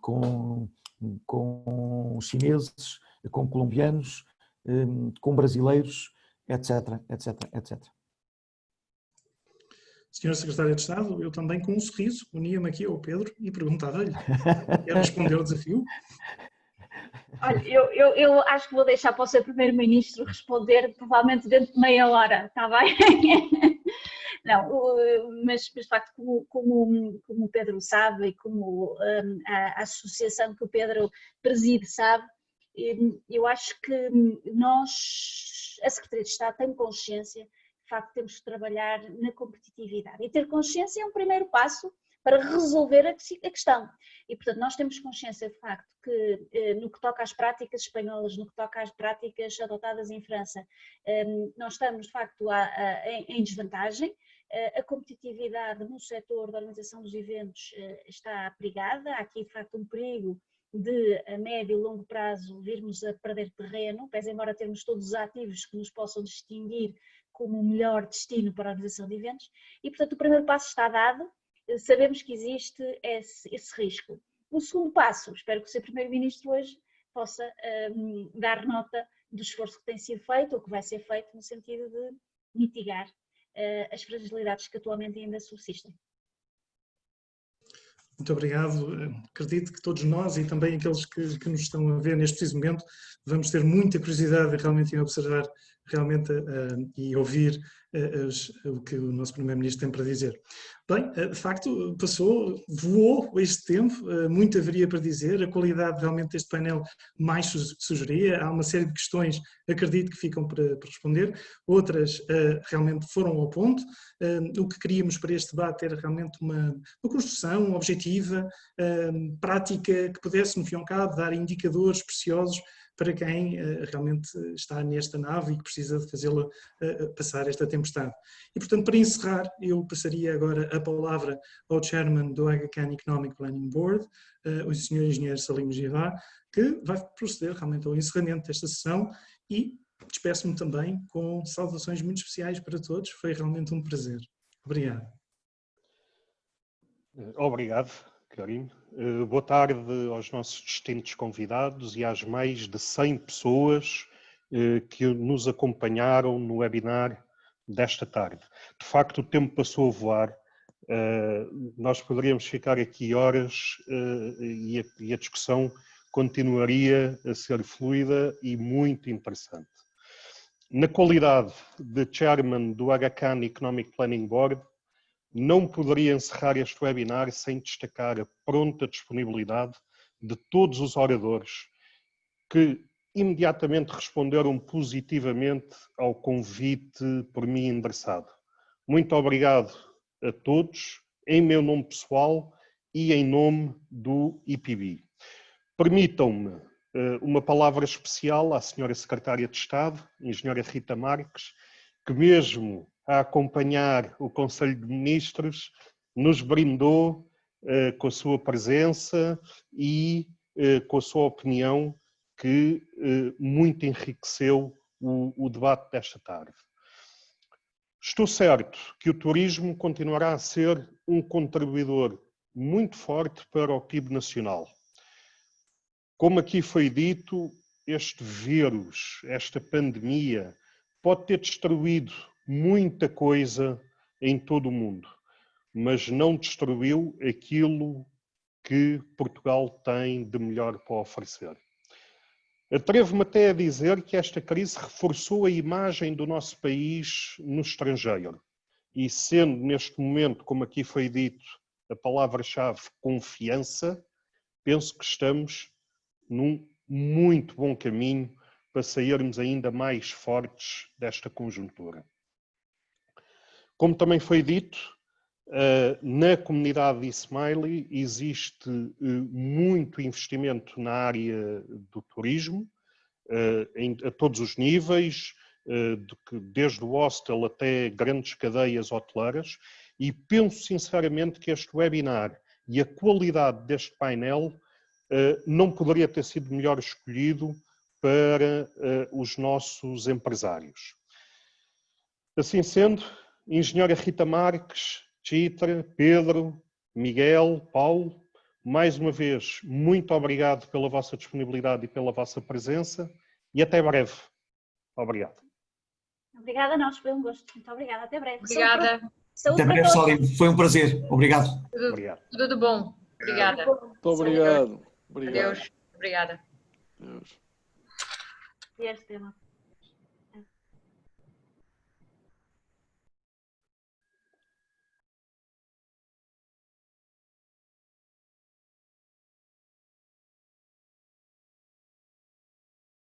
S5: com chineses, com colombianos, com brasileiros, etc, etc, etc.
S1: Senhora Secretária de Estado, eu também com um sorriso unia-me aqui ao Pedro e perguntava-lhe, quer responder ao desafio?
S3: Olha, eu acho que vou deixar para o Sr. Primeiro-Ministro responder, provavelmente dentro de meia hora, está bem? Não, mas de facto, como o Pedro sabe e como a associação que o Pedro preside sabe, eu acho que nós, a Secretaria de Estado, tem consciência, de facto, temos que trabalhar na competitividade. E ter consciência é um primeiro passo para resolver a questão. E, portanto, nós temos consciência, de facto, que no que toca às práticas espanholas, no que toca às práticas adotadas em França, nós estamos, de facto, em desvantagem. A competitividade no setor da organização dos eventos está perigada. Há aqui, de facto, um perigo de a médio e longo prazo virmos a perder terreno, pese embora termos todos os ativos que nos possam distinguir como o melhor destino para a organização de eventos. E, portanto, o primeiro passo está dado. Sabemos que existe esse risco. O segundo passo, espero que o Sr. Primeiro-Ministro hoje possa dar nota do esforço que tem sido feito ou que vai ser feito no sentido de mitigar as fragilidades que atualmente ainda subsistem.
S1: Muito obrigado. Acredito que todos nós e também aqueles que nos estão a ver neste preciso momento vamos ter muita curiosidade realmente em observar realmente e ouvir o que o nosso Primeiro-Ministro tem para dizer. Bem, de facto, voou este tempo, muito haveria para dizer, a qualidade realmente deste painel mais sugeria, há uma série de questões, acredito que ficam para responder, outras realmente foram ao ponto. O que queríamos para este debate era realmente uma construção objetiva, prática, que pudesse, no fim e ao cabo, dar indicadores preciosos para quem realmente está nesta nave e que precisa de fazê-la passar esta tempestade. E, portanto, para encerrar, eu passaria agora a palavra ao Chairman do Aga Khan Economic Planning Board, o Sr. Engenheiro Salim Givá, que vai proceder realmente ao encerramento desta sessão e despeço-me também com saudações muito especiais para todos. Foi realmente um prazer. Obrigado.
S8: Obrigado, Karim. Boa tarde aos nossos distintos convidados e às mais de 100 pessoas que nos acompanharam no webinar desta tarde. De facto, o tempo passou a voar. Nós poderíamos ficar aqui horas e a discussão continuaria a ser fluida e muito interessante. Na qualidade de Chairman do Aga Khan Economic Planning Board, não poderia encerrar este webinar sem destacar a pronta disponibilidade de todos os oradores que imediatamente responderam positivamente ao convite por mim endereçado. Muito obrigado a todos, em meu nome pessoal e em nome do IPB. Permitam-me uma palavra especial à Sra. Secretária de Estado, Engenheira Rita Marques, que mesmo a acompanhar o Conselho de Ministros, nos brindou com a sua presença e com a sua opinião, que muito enriqueceu o debate desta tarde. Estou certo que o turismo continuará a ser um contribuidor muito forte para o PIB nacional. Como aqui foi dito, este vírus, esta pandemia, pode ter destruído muita coisa em todo o mundo, mas não destruiu aquilo que Portugal tem de melhor para oferecer. Atrevo-me até a dizer que esta crise reforçou a imagem do nosso país no estrangeiro. E sendo neste momento, como aqui foi dito, a palavra-chave confiança, penso que estamos num muito bom caminho para sairmos ainda mais fortes desta conjuntura. Como também foi dito, na comunidade de Ismaili existe muito investimento na área do turismo, a todos os níveis, desde o hostel até grandes cadeias hoteleiras, e penso sinceramente que este webinar e a qualidade deste painel não poderia ter sido melhor escolhido para os nossos empresários. Assim sendo, Engenheira Rita Marques, Chitra, Pedro, Miguel, Paulo, mais uma vez, muito obrigado pela vossa disponibilidade e pela vossa presença e até breve. Obrigado.
S3: Obrigada a nós, foi um gosto. Muito obrigada, até breve.
S4: Obrigada.
S3: Saúde
S9: Até breve, Salim. Foi um prazer. Obrigado.
S8: Obrigado.
S4: Tudo de bom. Obrigada.
S6: Muito obrigado.
S4: Adeus. Obrigada.
S6: Adeus.
S3: E este tema.